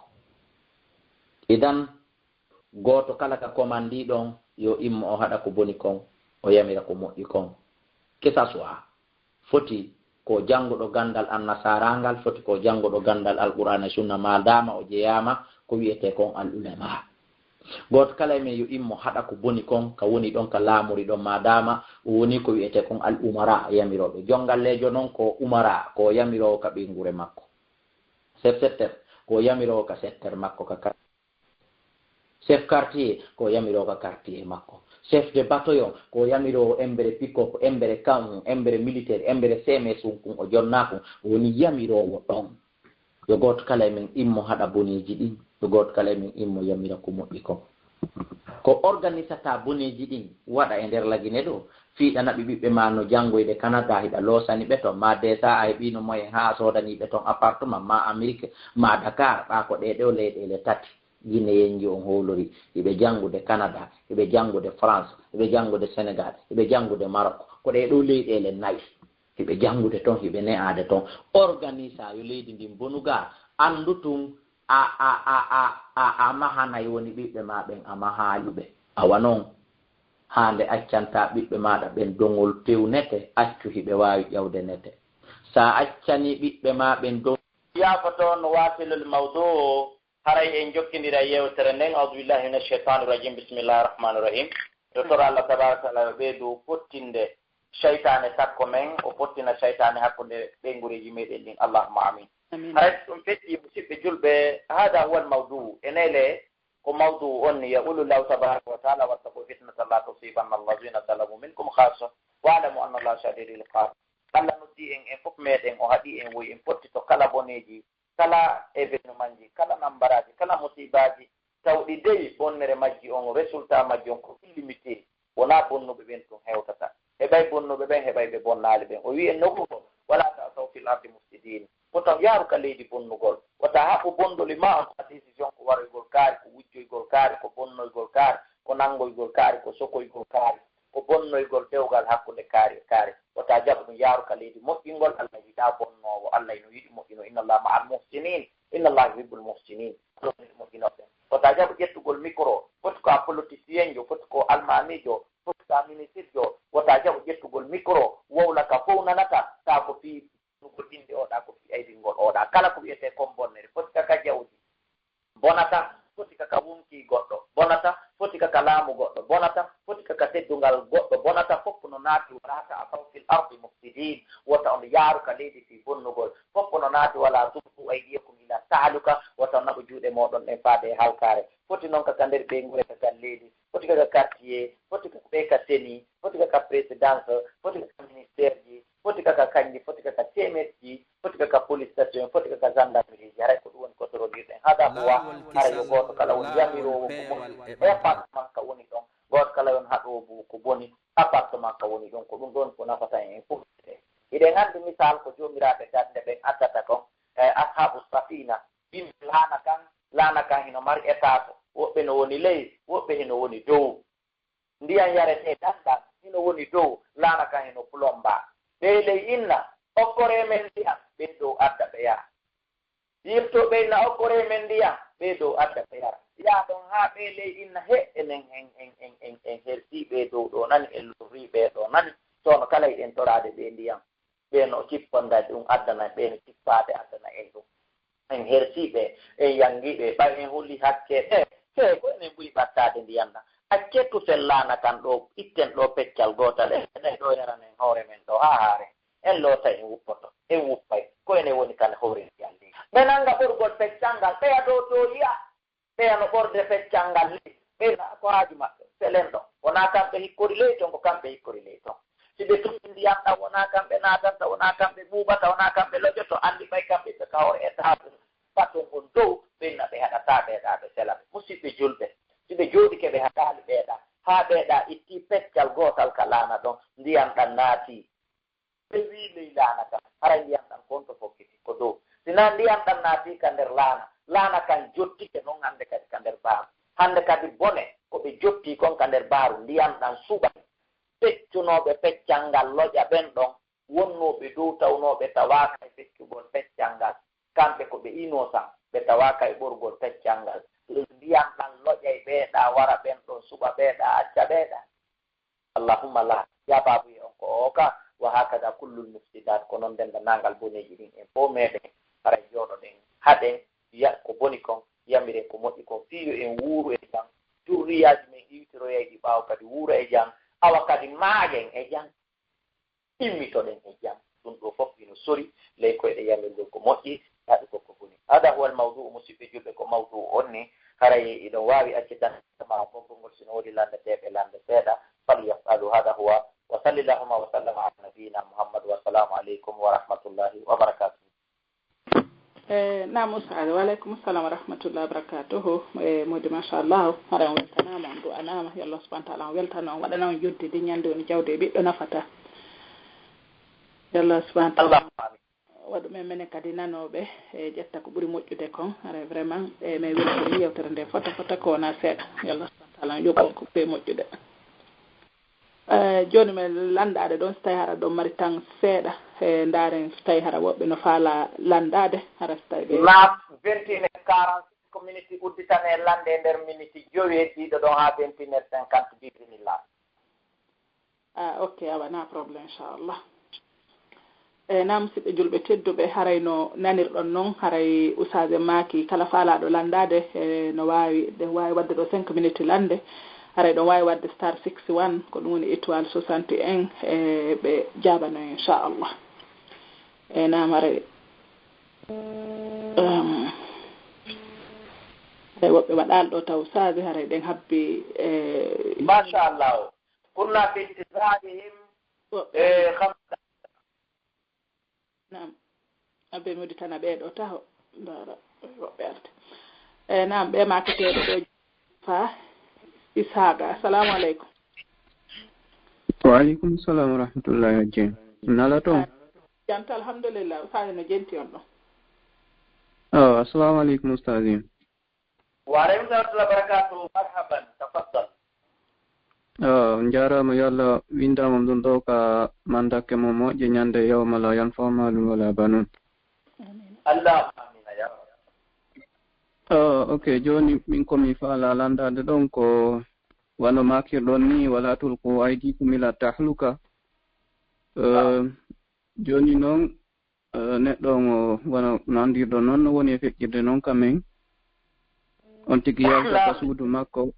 idan goto kala ka commandi ɗon yo immo o haɗa ko boni kon o yamira ko moƴƴi kon que ça soit foti ko jannguɗo gandal annasarangal foti ko jannguɗo gandal alqur'ana sunna madama o jeyama ko wiyete kon al ulama goto kala men yo immo haɗa ko boni kon ka woni ɗon ka laamuri ɗon madama o woni ko wiyete kon al umara yamiroɓe jongallejo noon ko umara ko yamirowo ka ɓingure makko chef secteur ko yamirowo ka secteur makko ka chef quartier ko yamirowo ka quartier makko chef de bataillon ko yamirowo embere pick-up embere kamu embere militaire embere seme sunkun o jonnakun woni yamirowo ɗon yo goto kala men immo haɗa boneji ɗin yo goto kala men immo yamira ko moƴƴi ko organisata boneji ɗin waɗa e nder lagine ɗo fiiɗanaɓe ɓiɓɓe ma no janngoyde Canada hiɗa loosani ɓe toon ma desa a heɓino moyen ha sodaniɓe toon appartement ma Amérique ma Dakar ɓa ko ɗeɗo leyɗele tati guinéenji on howlori eɓe janngude Canada eɓe janngude France eɓe janngude Sénégal eɓe janngude Maroc ko ɗeɗo leyɗele nayi eɓe janngude toon heɓe ne'ade toon organisa yo leydi ndin bonuga anndu tun a mahanayi woni ɓiɓɓe ma ɓen a mahaaliɓe awa noon hande accanta ɓiɓɓe maɗa ɓen dongol pewnete accu hiɓe wawi ƴawde nete sa accani ɓiɓɓe ma ɓen dong yafoto no wasilol mawdo haray en jokkidira yewtere nden auzubillahi min alcheitan irrajim bisimillahi rahmani irrahim docteur Allah tabaraka taala ɓeydu fottinde cheytane sakko men o fottina cheytane hakkude ɓeygureji meɗen ɗin allahuma amin haray ɗum feƴƴi musidɓe julɓe hada huwa al mawdu enele ko mawdu on ya ulullahu tabaraka wa taala wattaqu fitnata la tusibanna allazina zalamu minkum khassa wa'lamu anna allaha shadidul iqab Allah noddi en fof meɗen o haɗi en woyi en fotti to kala boneji kala événement ji kala nambaraji kala musibaji tawɗi dewi bonnere majji on résultat majji on ko illimité wona bonnuɓe ɓen tun hewtata heɓay bonnuɓe ɓen heɓay ɓe bonnaali ɓen o wi en nokkugo wala ta'saw fil ardi mufsidin potom yaaru ka leydi bonnugol wata haɓɓo bondoli ma on décision ko waroygol kaari ko wujjoygol kaari ko bonnoygol kaari ko nangoygol kaari ko sokoygol kaari ko bonnoygol dewgal hakkude kaari e kaari wata jaɓa ɗum yaaru ka leydi moƴƴingol Allah yiɗa bonnowo Allah no yiɗi moƴƴino inna allah ma'al muhsinin inna allah yuhibbul muhsinin moƴƴinoɓe wata jaɓa ƴettugol micro foti ko a politicien jo foti ko almamijo foti ko a ministre jo wata jaɓa ƴettugol micro wowla ka ko fi aydi ngol oɗa kala ko wiyete comme bonnere foti kaka jawdi bonata foti kaka wonki goɗɗo bonata foti kaka laamu goɗɗo bonata foti kaka teddungal goɗɗo bonata fof no naati warata a faw fil ardi mufsidin wota on yaaru ka leydi fi bonnugol fof no naati wala tubu aydiyakum ila taaluka wota naɓo juuɗe moɗon ɗen faade e halkare foti noon kaka nder ɓe ngure kaka leydi foti kaka quartier foti kaka ɓe ka seni foti kaka présidence foti kaka ministére ji foti kaka kanji foti kaka temes ji foti kaka police station foti kaka gendarmerie ji haray ko ɗum woni kotorodiɗen haɗa huwa hara yo goto kala won yamirowo ko boni appartement ka woni ɗon goto kala yon haɗobu ko boni appartement ka woni ɗon ko ɗum ɗon ko nafata en fof iɗen andi misal ko jomiraɓe dadde ɓen addata kon ashabu safina yimɓe laana kan hino mari étage woɓɓe no woni ley woɓɓe hino woni dow ndiyan yarete danɗan hino woni dow laana kan hino plomba ɓe ley inna okkore men ndiyam ɓen dow adda ɓe yara yirto ɓeyna okkore men ndiyam ɓe dow adda ɓe yara yaa ɗon haa ɓe ley inna he enen en hersi ɓe dow ɗo nani en lorri ɓe ɗo nani tono kala eɗen torade ɓe ndiyam ɓeno cipponda ɗum addana ɓeno cippade addana en ɗum en hersiɓe en yangiɓe ɓay en holli hakke he ko enen ɓuuri ɓattade ndiyam ɗam accettu sellana kan ɗo itten ɗo peccal gotal ene ɗo yaranen hoore men ɗo ha haare en loota en wuppoto en wuppay ko ene woni kan hoore ndiyam ndi ɓe nanga ɓorgol peccal ɓeya ɗo to yiya ɓeya no ɓorde peccal ngal li ɓeyna ko haaji maɓɓe selen ɗon wona kamɓe hikkori ley ton ko kamɓe hikkori ley ton si ɓe tuɓi ndiyam ɗam wona kamɓe natanta wona kamɓe ɓuuɓata wona kamɓe lojoto andi ɓay kamɓe ɓe kawre étage baton on dow ɓenna ɓe haɗata ɓeeɗa ɓe selaɓe musidɓe julɓe si ɓe jooɗi keɓe haɗali ɓeeɗa haa ɓeeɗa itti peccal gootal ka laana ɗon ndiyam ɗam naati ɓe wi ley laana kam hara ndiyam ɗam konto fokkiti ko dow sina ndiyam ɗam naati ka nder laana kan jottike noon hannde kadi ka nder baaru hannde kadi bone ko ɓe jotti kon ka nder baaru ndiyam ɗam suɓa peccunoɓe peccal ngal loƴa ɓen ɗon wonnooɓe dow tawnooɓe tawaaka e feccugol peccal ngal kamɓe ko ɓe innocent ɓe tawaaka e ɓorgol peccal ngal ndiyam ɗan loƴa e ɓeeɗa wara ɓen ɗon suɓa ɓeeɗa acca ɓeeɗa allahumma la yababuye on ko oka wa hakada kullul mufsidat ko noon ndenda nangal boneji ɗin en fof meɗen haray jooɗoɗen haɗen ya ko boni kon yamiren ko moƴƴi kon fiyo en wuuru e jam durriyaji men iwtiroyayɗi ɓaawo kadi wuuro e jam awa kadi maaƴen e jam immitoɗen e jam ɗum ɗo fof ino sori ley koyɗe yamirgol ko moƴƴi haɗi koko boni hada huwal mawdou musidɓe julɓe ko mawdou on ni haray iɗon waawi accitama fonkongol sino woodi landeteɓe lande seeɗa fal yafalu hada huwa wa salli llahuma wa sallama ala nabiyina mouhammad wassalamu aleykum wa rahmatullahi wa barakatuh.
Naam ustaad waaleykum salam wa rahmatullahi wa barakatuhu modi machallah haɗa on weltanama on du'anama yo allah subahana taala on weltano on waɗana on joddide ñande woni jawde e ɓiɗɗo nafata yo allah subahana taala waɗu men menen kadi nanoɓe e ƴetta ko ɓuuri moƴƴude kon haɗa vraiment e min weltini yewtere nde fota ko wona seeɗa yo allah subahana taala on yoɓon ko ɓe moƴƴude joni min landade ɗon so tawi hara ɗon mari tan seeɗa e ndaren so tawi hara woɓɓe no faala landade hara so tawi ɓe
ma 21h46 ko minute udditane lande e nder minute jowi heddiɗo ɗon ha 21h50 bismillah
ok awana probléme inchallah na musidɓe julɓe tedduɓe haray no nanirɗon noon haray usage maki kala faalaɗo landade no wawi wadde ɗo 5 minutes lande haray ɗon wawi wadde star 61 ko ɗum woni étoile 61 e ɓe jaabano inchallah nam haray haray woɓɓe waɗal ɗo taw usage haray ɗen habbi
machallah kunna fi intisarihim
nam aɓe modi tan ɓeeɗo taho ndara woɓɓe arde nam ɓe maketeɗo ɗo fa Ishaqa assalamu aleykum.
Wa aleykum salam wa rahmatullahi wa barakatuh. Nala to?
Janta alhamdulillah ustaz no jenti on ɗo.
Assalamu aleykum ustaz.
Wa aleykum salam wa barakatuh. Marhaban tafaddal.
Jarama yo Allah windama ɗum ɗo ka mandake mo moƴƴe ñande yawma la yanfa'u malun wala banun.
Allah amina ya
ok joni min komi faala landade ɗon ko wano makirɗon ni wala tulko aydikum ila tahluka joni noon neɗɗo mo wona nandirɗo noon no woni e feƴƴirde noon kamen on tigi yalta ka suudu makko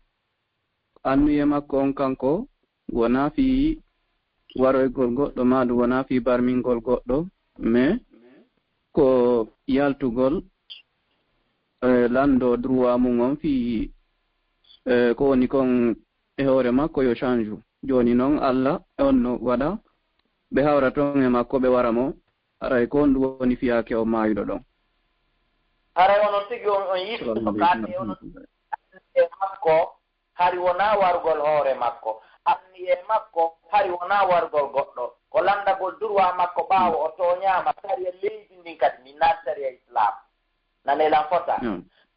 annuye makko on kanko wona fi waroygol goɗɗo ma ɗum wona fi barmingol goɗɗo mais ko yaltugol lando droit mum on fi ko woni kon e hoore makko yo change joni noon Allah on no waɗa ɓe hawra toon e makko ɓe wara mo aray ko on ɗum woni fiyake o maayɗo ɗon
haray onon tigi on yiɗɗo kaate onon e makko hari wona wargol hoore makko anni e makko hari wona wargol goɗɗo ko landagol droit makko ɓaawo o toñaama sariya leydi ndin kadi min naati sariya islam nanelan fota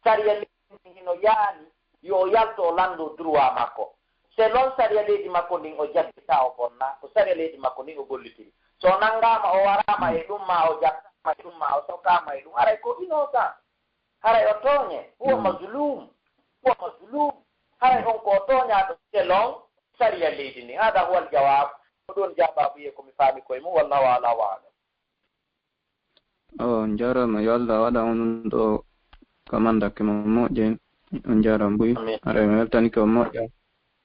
sariya leydi ndin hino yaani yo yalto o lando droit makko selon sariya leydi makko ndin o jabbita o bonna ko sariya leydi makko ndin o gollitiri so nanngama o warama e ɗum ma o jabbama e ɗum ma o sokama e ɗum haray ko innocent haray o tooñe huwa mazlum haray on ko tooñaɗo selon sariya leydi ndin hada huwal jawab ko ɗon jababu wiye komi faami koye mum wallahu ala wa alam
on jarama yo Allah waɗa on ɗo kamandake mo moƴƴen on jaram buy aɗa mi weltani ko moƴƴa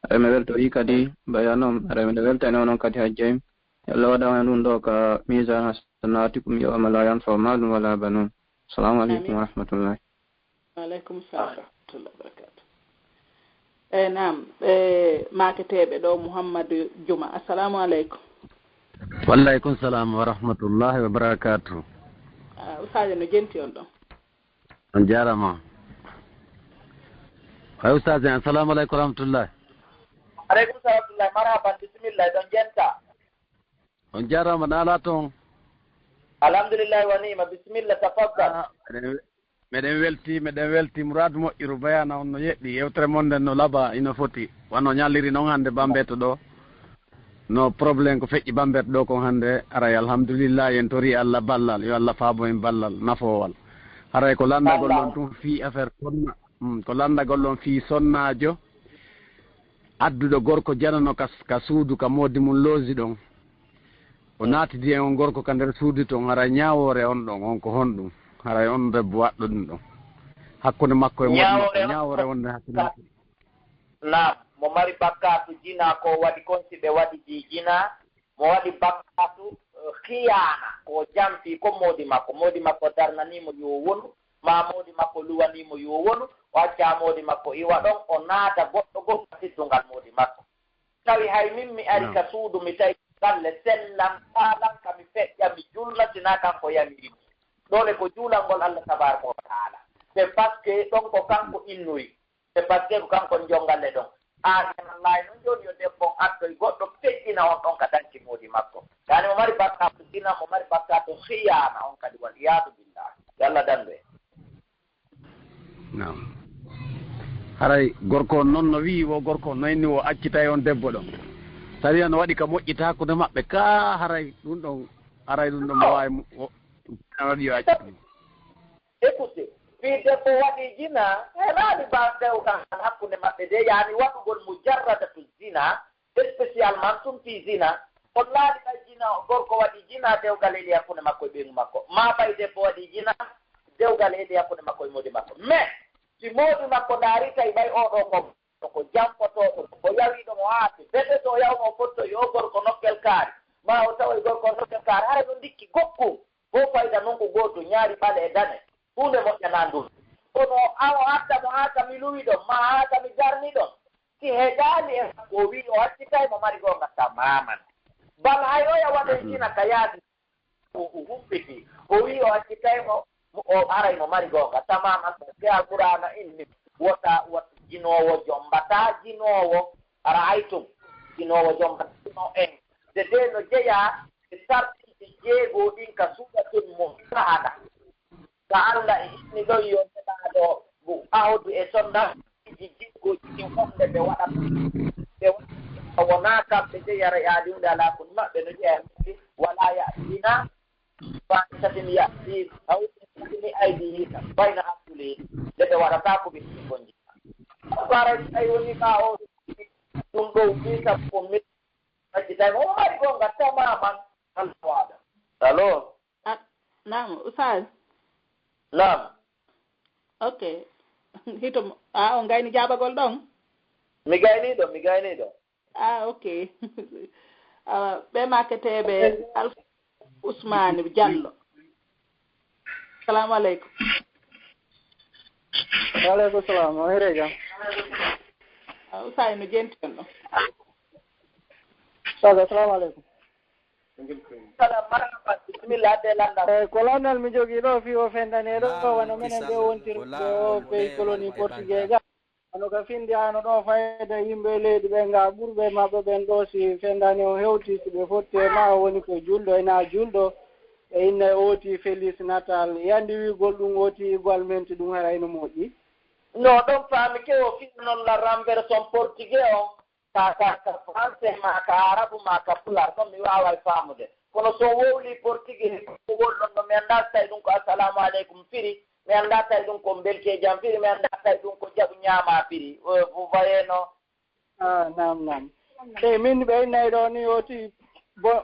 aɗa mi weltori kadi bayanom aɗa mi weltani onon kadi hajjayim yo Allah waɗa on ɗum ɗo ka misan hasanatikum yawma la yanfa'u malun wala banun assalamu aleykum wa rahmatullahi
waaleykum salam wa rahmatullahi wa barakatuh naam maketeɓe ɗo Mouhammadou Juma assalamu aleykum
waaleykum salam wa rahmatullahi wa barakatuh
usaje no jenti on ɗon
on jarama hay ustade assalamu aleykum wa rahmatullahi
aleykum salam wa rahmatullahi marhaban bisimillah ɗon jenta
on jarama naala toon
alhamdulillahi wa nima bisimillah tafaddal
meɗen welti mouradu moƴƴiru bayana on no yeɗɗi yewtere mon nden no laaɓa ino foti wano ñalliri noon hannde bambeto ɗo no probléme ko feƴƴi bambeto ɗo kon hannde aray alhamdulillah en tori Allah ballal yo Allah faabo en ballal nafowal haray ko landagol ɗon tum fii affaire sonna ko landagol ɗon fii sonnajo adduɗo gorko janano ka suudu ka moodi mum loosi ɗon o naatidi en on gorko ka nder suudu toon haray ñawore on ɗon on ko honɗum haray on debbo waɗɗo ɗum ɗon hakkude makko e moɗo ñawore wonde hakkude makko
naam mo mari bakkatu jina ko waɗi konsiɓe waɗi ji jina mo waɗi bakkatu khiyana ko jampi ko moodi makko darnanimo yo wonu ma moodi makko luwanimo yo wonu o acca moodi makko iwa ɗon o naata goɗɗo goɗɗo siddungal moodi makko tawi hay min mi ari ka suudu mi tawi galle sellan faalan kami feƴƴa mi jullatina kanko yamirimo dole ko juulangol Allah tabaraka wa taala c'est parce que ɗon ko kanko innoyi c'est parce que ko kanko jongalle ɗon aɗanallahi noon joni yo debbo addoy goɗɗo feƴƴina on ɗon ka danci moodi makko yani mo mari bakkatu dina mo mari bakkatu khiyana on kadi wal iyadu billah yallah danɗo
nam haray gorko noon no wi o gorko noyni o accita e on debbo ɗon tawi no waɗi ka moƴƴita hakkude maɓɓe ka haray ɗum ɗon haray ɗum ɗon mo wawi waɗi yo accitani
écoutez fi debbo waɗi jina raani ba dewgal hakkunde maɓɓe de yani waɗugol mujarradatu zina spécialement tum fi zina on laaɗi ɓay jina gorko waɗi jina dewgal heeɗi hakkunde makko e ɓeygu makko ma ɓay debbo waɗi jina dewgal heeɗi hakkunde makko e moodi makko mais si moodi makko ndaari tawi ɓay oɗo ngom ko jampotoɗo o yawiɗo mo haati bete to o yawmo fotto yo gorko nokkel kaari ma o tawa gorko nokkel kaari hara ɗum ndikki gokkum ho fayda noon ko gooto ñaari ɓale e dane hunde moƴƴana ndun kono awo hatta mo haata mi luwi ɗon ma haata mi jarni ɗon si heƴaali e makko o wi o haccitay mo mari goo gatta maman bal hay oya waɗe jina ka yaadi humpiti o wi o haccitay mo o aray mo mari goo gatta maman ke alqur'ana inni wota jinoowo jombata jinoowo ara aytum jinoowo jombata jino en de de no jeeya e sartiji jeegoo ɗin ka suuɗatun mo sahaɗa ka Allah e isni ɗon yo neɗaɗo awdu e sonnaji jiggoji ɗin fofde ɓe waɗat ɓe wona kamɓe jeyara yaadiunde ala kun maɓɓe no jeeya wala yaɗina faisatin yaɗi awni aydihika bayna arjulihi nde ɓe waɗata ko ɓe gonji bara ay woni ka o ɗum ɗo wisa ko mi accitay o mari gonga tamaman Allah waɗa alo
Naam, Ustaz.
Naam.
Okay. Hito on gayni jabagol ɗon?
Mi gayniɗo.
Okay. Ɓe maketeɓe Alpha Ousmane Diallo. Assalamu aleykum.
Waaleykum salam. O hire jam.
Ustaz no jenti on ɗo.
Assalamu aleykum.
Salam marhaba. Bismillah de landa.
Colonel mi jogii ɗo fi o fendaneɗo ɗo wano minen ɓe wontirɓe o pays colonie portugais ga ano ka finde ano ɗo fayda yimɓe leydi ɓe nga ɓurɓe maɓɓe ɓen ɗo si fendani o hewti si ɓe fotti e ma o woni ko julɗo ena julɗo e inne ooti Félix Natal yandi wigol ɗum ooti igol menti ɗum harayno moƴƴi
no ɗon faami ke o fiɗ noon la renversion portugais o ka français ma ka arabu ma ka pular ɗon mi waaway faamude kono so wowli portugais ugol ɗon ɗo mi annda tawi ɗum ko assalamu aleykum firi mi annda tawi ɗum ko belke jam firi mi annda tawi ɗum ko jaɓu ñaama firi vous voyez no
nam e min ɓe innayi ɗo ni ooti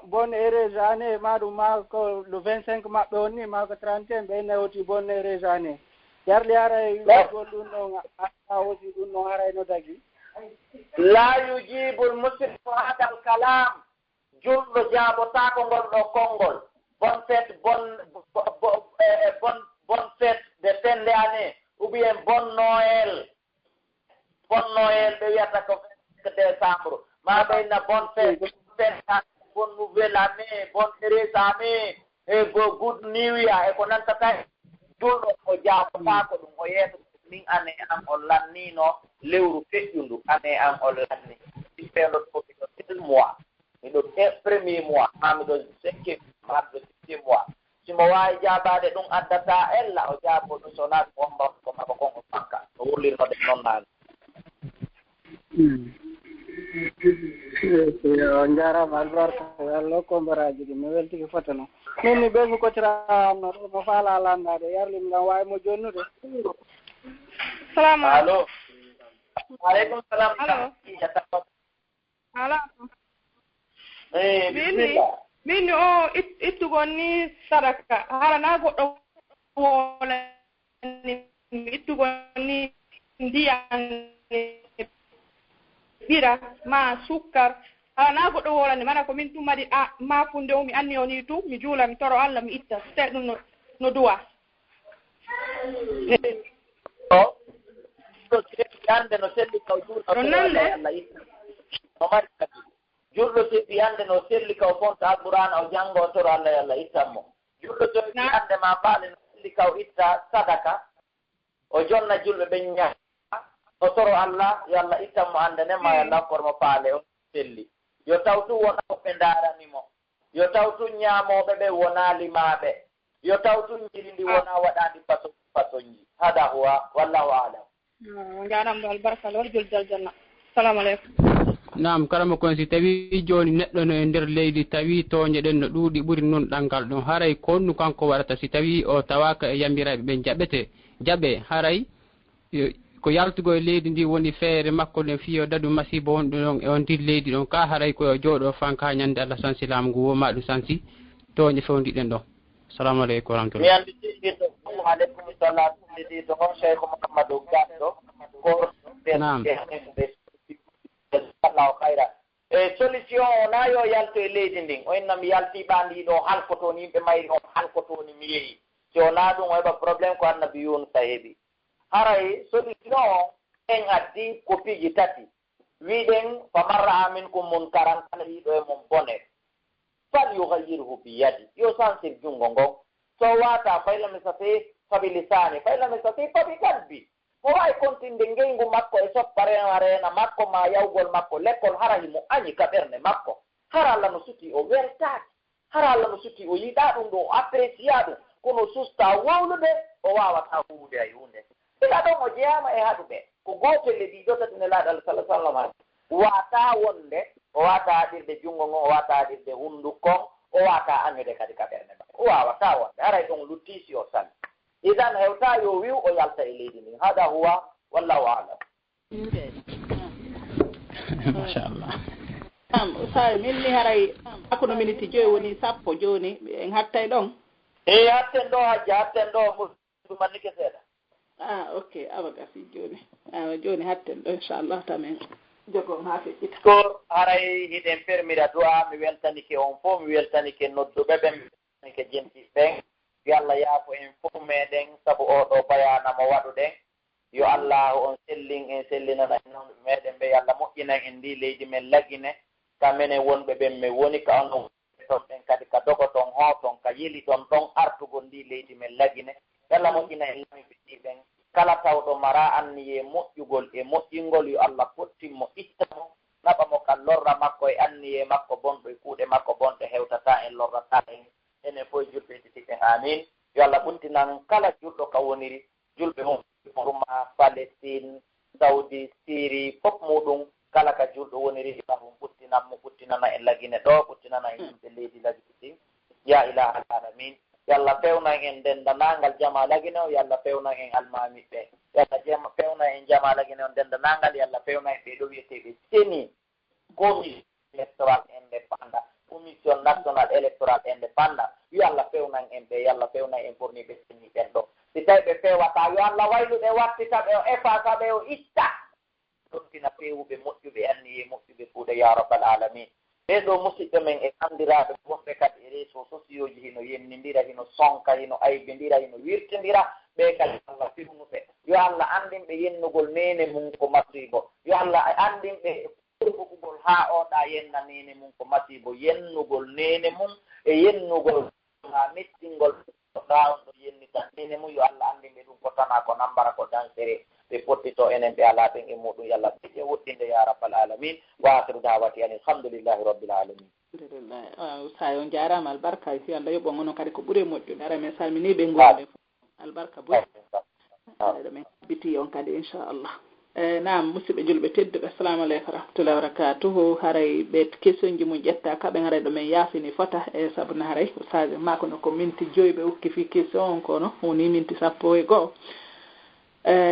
bonne heureuse année maɗum ma ko le 25 maɓɓe on ni ma ko 31 ɓe innayi ooti bonne heureuse année jarli haray wigol ɗum ɗon a aussi ɗum ɗon harayno tagi
la yujibul muslimu hadal kalam julɗo jaabotako ngol ɗo konngol bonne fête bonne fête de fin d'année ou bien bonne Noël ɓe wiyata ko 25 décembre ma ɓeyna bonne fête bonne nouvelle année bonne heureuse année e good new year e ko nantata julɗo o jaabotako ɗum o yeeso min année am o lannino lewru feƴƴundu année am o lanni ɗiɓɓeɗo ɗo miɗo 6 mois miɗo premier mois ma miɗo 5e ma miɗo 6e mois simo wawi jaabade ɗum addata ella o jaabo ɗum sona ɗum womba ko mako kon o fanka o wurlirnode noon naani
o jarama albarka Allah komboraji ɗi mi weltiki foto noon min ni ɓe mi kotiramno ɗo mo faala landade yarlim ngam wawi mo jonnude
salamu
allo aleykum salam
ala
bisimilla
min ni o ittugol ni sadaka harana goɗɗo wolani ittugol ni ndiyan ɓira ma sukkar harana goɗɗo wolani mana ko min tumadi mafunde o mi anni o ni tu mi juula mi toro Allah mi itta te ɗum no duwa
yande no selli kaw juulalla itta no mari kadi julɗo seddi yande no selli kaw fonta alqur'ana o janngo toro Allah yalla ittanmo julɗo joyi yande ma baale no selli kaw itta sadaka o jonna julɓe ɓen ñaa o toro Allah yalla ittanmo andanema yalla hokkormo paale o selli yo tawtu wona ɓe ndaranimo yo tawtu ñaamoɓe ɓe wona limaɓe yo tawtu njiri ndi wona waɗandi façonji hada huwa wallahu alam
jaramɗo albarka lorjol jaljanna assalamu aleykum
nam karama kon si tawi joni neɗɗo no e nder leydi tawi toñe ɗen no ɗuuɗi ɓuri noon ɗanngal ɗum haray konnu kanko waɗata si tawi o tawaka e yambiraɓe ɓe jaɓe haray ko yaltugo e leydi ndi woni feere makko ɗen fiyo dadu masibo wonɗo ɗon e on ndir leydi ɗon ka haray koyo jooɗo fanka ñande Allah sansi laamu ngu woma ɗum sansi toñe fewdiɗen ɗon assalamu aleykum warahmatullah
mi andi jiɗɗo aleykum salam jiɗɗo on cheikh mouhamadou gatɗo ko
nam
allahu hayra e solution o na yo yalto e leydi ndin o innami yaltiɓandi ɗo halkotoni yimɓe mayri on halkotoni mi yeehi si o na ɗum o heɓa probléme ko annabi yunusa heeɓi haray solution o en addi ko piiji tati wiɗen faman ra'a minkum munkaran kana yiɗo e mum bone fal yugayyirhu bi yadi yo sansir jungo ngon so wata faylami sati fabi lisani faylami sati fabi kalbi mo wawi continde ngeygu makko e sopparena reena makko ma yawgol makko l'école hara himo añi ka ɓernde makko hara Allah no suti o weltaki hara Allah no suti o yiɗa ɗum ɗo o apprécia ɗum kono susta wowlude o wawata huwude a hunde ila ɗon o jeyama e haɗuɓe ko gotelle ɗi jotati ne laaɗo Allah sallah sallam wata wonde o wata haɗirde jungo ngon o wata haɗirde hundukkon o wata añude kadi ka ɓernde makko o wawata wonde haray ɗon luttisi o sali idan hewta yo wiw o yalta e leydi ndin hada huwa wallahu alam
machallah
sa min ni haray hakkuno minute joyi woni sappo joni en hattay ɗon
e hatten ɗo hajja hatten ɗo mannike seeɗa
ok awa gasi joni awa joni hatten ɗo inchallah tamen jogon ha feƴƴita
ko haray hiɗen permira du'a mi weltanike on fof mi weltanike nodduɓe ɓe mi weltanike jentiɓɓen yo Allah yaafo en fof meɗen sabu oɗo bayana mo waɗuɗen yo Allah on sellin en sellinana en nonɓe meɗen ɓe yo Allah moƴƴinan en ndi leydi men lagine kamenen wonɓe ɓen mi woni ka ono ton ɗen kadi ka dogoton hoton ka yeli ton ɗon artugol ndi leydi men lagine yo Allah moƴƴina en lami ɓiɗɗiɓen kala tawɗo mara anniye moƴƴugol e moƴƴingol yo Allah pottinmo ittamo naɓamo ka lorra makko e anniye makko bonɗo e kuuɗe makko bonɗe hewtata en lorrata en enen fof julɓe ɗiɗiɓe amin yo Allah ɓuttinan kala julɗo ka woniri julɓe huma Palestine Saudi Syrie fof muɗum kala ka julɗo woniri ɗum ɓuttinanmo ɓuttinana en lagine ɗo ɓuttinana en yimɓe leydi lagine ɗin ya ilaha alamin yo Allah pewnan en dendanangal jama lagine o yo Allah pewnan en almamiɓe yo Allah pewnan en jama lagine o dendanangal yo Allah pewnan en ɓeɗo wiyeteɓe seni commission électoral indépendant commission national électoral indépendant yo Allah pewnan en ɓe yo Allah pewnan en forniɓe seni ɓen ɗo si tawi ɓe pewata yo Allah wayluɓe wattita ɓe o efata ɓe o itta ɗontina pewuɓe moƴƴuɓe anniye moƴƴuɓe kuuɗe ya rabbal alamin ɓeɗo musidɓe men e andiraɓe wonɓe kadi e réseau sociaux ji hino yennidira hino sonka hino aybidira hino wirtidira ɓe kadi Allah firnuɓe yo Allah andinɓe yennugol nene mum ko masibo yo Allah andinɓe ɓurɓugol ha oɗa yenna nene mum ko masibo yennugol nene mum e yennugol ha mettingol ɗa on ɗo yennitan nene mum yo Allah andinɓe ɗum ko tana ko nambara ko dansere ɓe pottito enen ɓe ala ɓen e muɗum yo Allah ɓeƴe woɗɗinde ya rabbal alamin wa akhiru dawati an alhamdulillahi rabbil alamin
alhamdulillah sa on jarama albarka si Allah yoɓon ono kadi ko ɓuuri moƴƴude ara men salmini ɓe gonɗe albarka ɓuri men biti on kadi inchallah nam musidɓe julɓe tedduɓe assalamu aleykum warahmatullahi wabarakatuhu haray ɓe question ji mum ƴetta kaɓen haray ɗo men yaafini fota e saabu no haray usaji mako no ko minti joyi ɓe ukki fi question on kono woni minti 1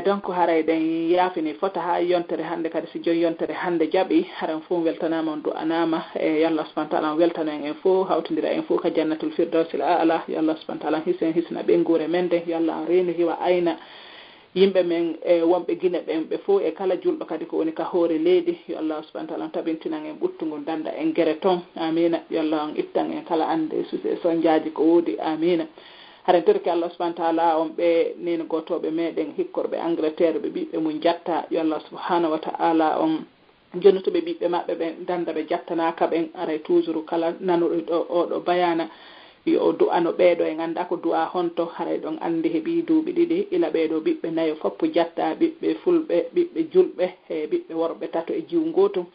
donc haray ɗen yaafini fota ha yontere hannde kadi si joni yontere hannde jaaɓi haran fof weltanama on du'anama e yallah subahana taala on weltano en fof hawtidira en fof ka jannatul firdausil ala yo allah subahana taala hisen hisna ɓenguure men de yo allah reeni hiwa ayna yimɓe men e wonɓe guine ɓen ɓe fof e kala julɗo kadi ko woni ka hoore leydi yo allah subahana taala on taɓintinan en ɓuttugol danda en guere toon amina yo allah on ittan en kala ande suuse sondiaji ko woodi amina haren torki allah subahana taala on ɓe nene gotoɓe meɗen hikkorɓe Angleterre ɓe ɓiɓɓe mum jatta yo allah subahanahu wa taala on jonnutoɓe ɓiɓɓe maɓɓe ɓen danda ɓe jattanaka ɓen aray toujours kala nanuɗo ɗo oɗo bayana yo du'ano ɓeeɗo e ganda ko du'a honto haray ɗon andi heeɓi duuɓi ɗiɗi ila ɓeeɗo ɓiɓɓe nayo foppo jatta ɓiɓɓe fulɓe ɓiɓɓe julɓe e ɓiɓɓe worɓe tato e jiw gotum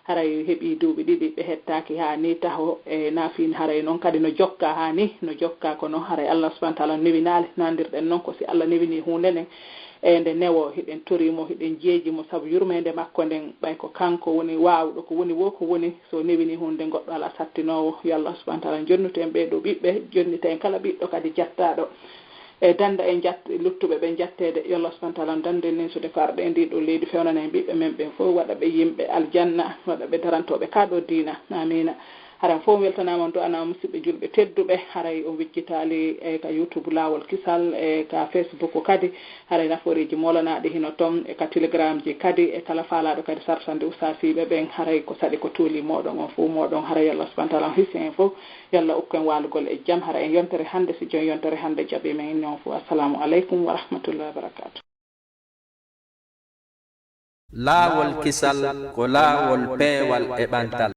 haray heeɓi duuɓi ɗiɗi ɓe hettaki ha ni taho e naafin haray noon kadi no jokka ha ni no jokka kono haray allah subahana taala newinali nandirɗen noon ko si allah newini hunde nden e nde newo hiɗen torimo hiɗen jeeji mo saabu yurmede makko nden ɓay ko kanko woni wawɗo ko woni wo ko woni so newini hunde goɗɗo ala sattinowo yo allah subahana taala jonnutu en ɓeɗo ɓiɓɓe jonnita en kala ɓiɗɗo kadi jattaɗo e danda en luttuɓe ɓen jattede yo allah subahana taala dande nen sude farɗe e ndiɗo leydi fewnana en ɓiɓɓe men ɓen fof waɗa ɓe yimɓe aljanna waɗa ɓe darantoɓe kaɗo dina amina haran fof weltanama on du'anama musidɓe julɓe tedduɓe haray o wejjitali e ka YouTube lawol kisal e ka Facebook kadi haray naforiji molanaɗi hino toon e ka Telegram ji kadi e kala faalaɗo kadi sarsande usasiɓe ɓen haray ko saɗi ko tuuli moɗon on fof moɗon haray Allah subahana taala hisi en fof yallah ukken walugol e jaam haray en yontere hannde si joni yontere hannde jaaɓi men on fof assalamu aleykum wa rahmatullahi wa barakatuh.
Laawol kisal ko laawol peewal e ɓantal.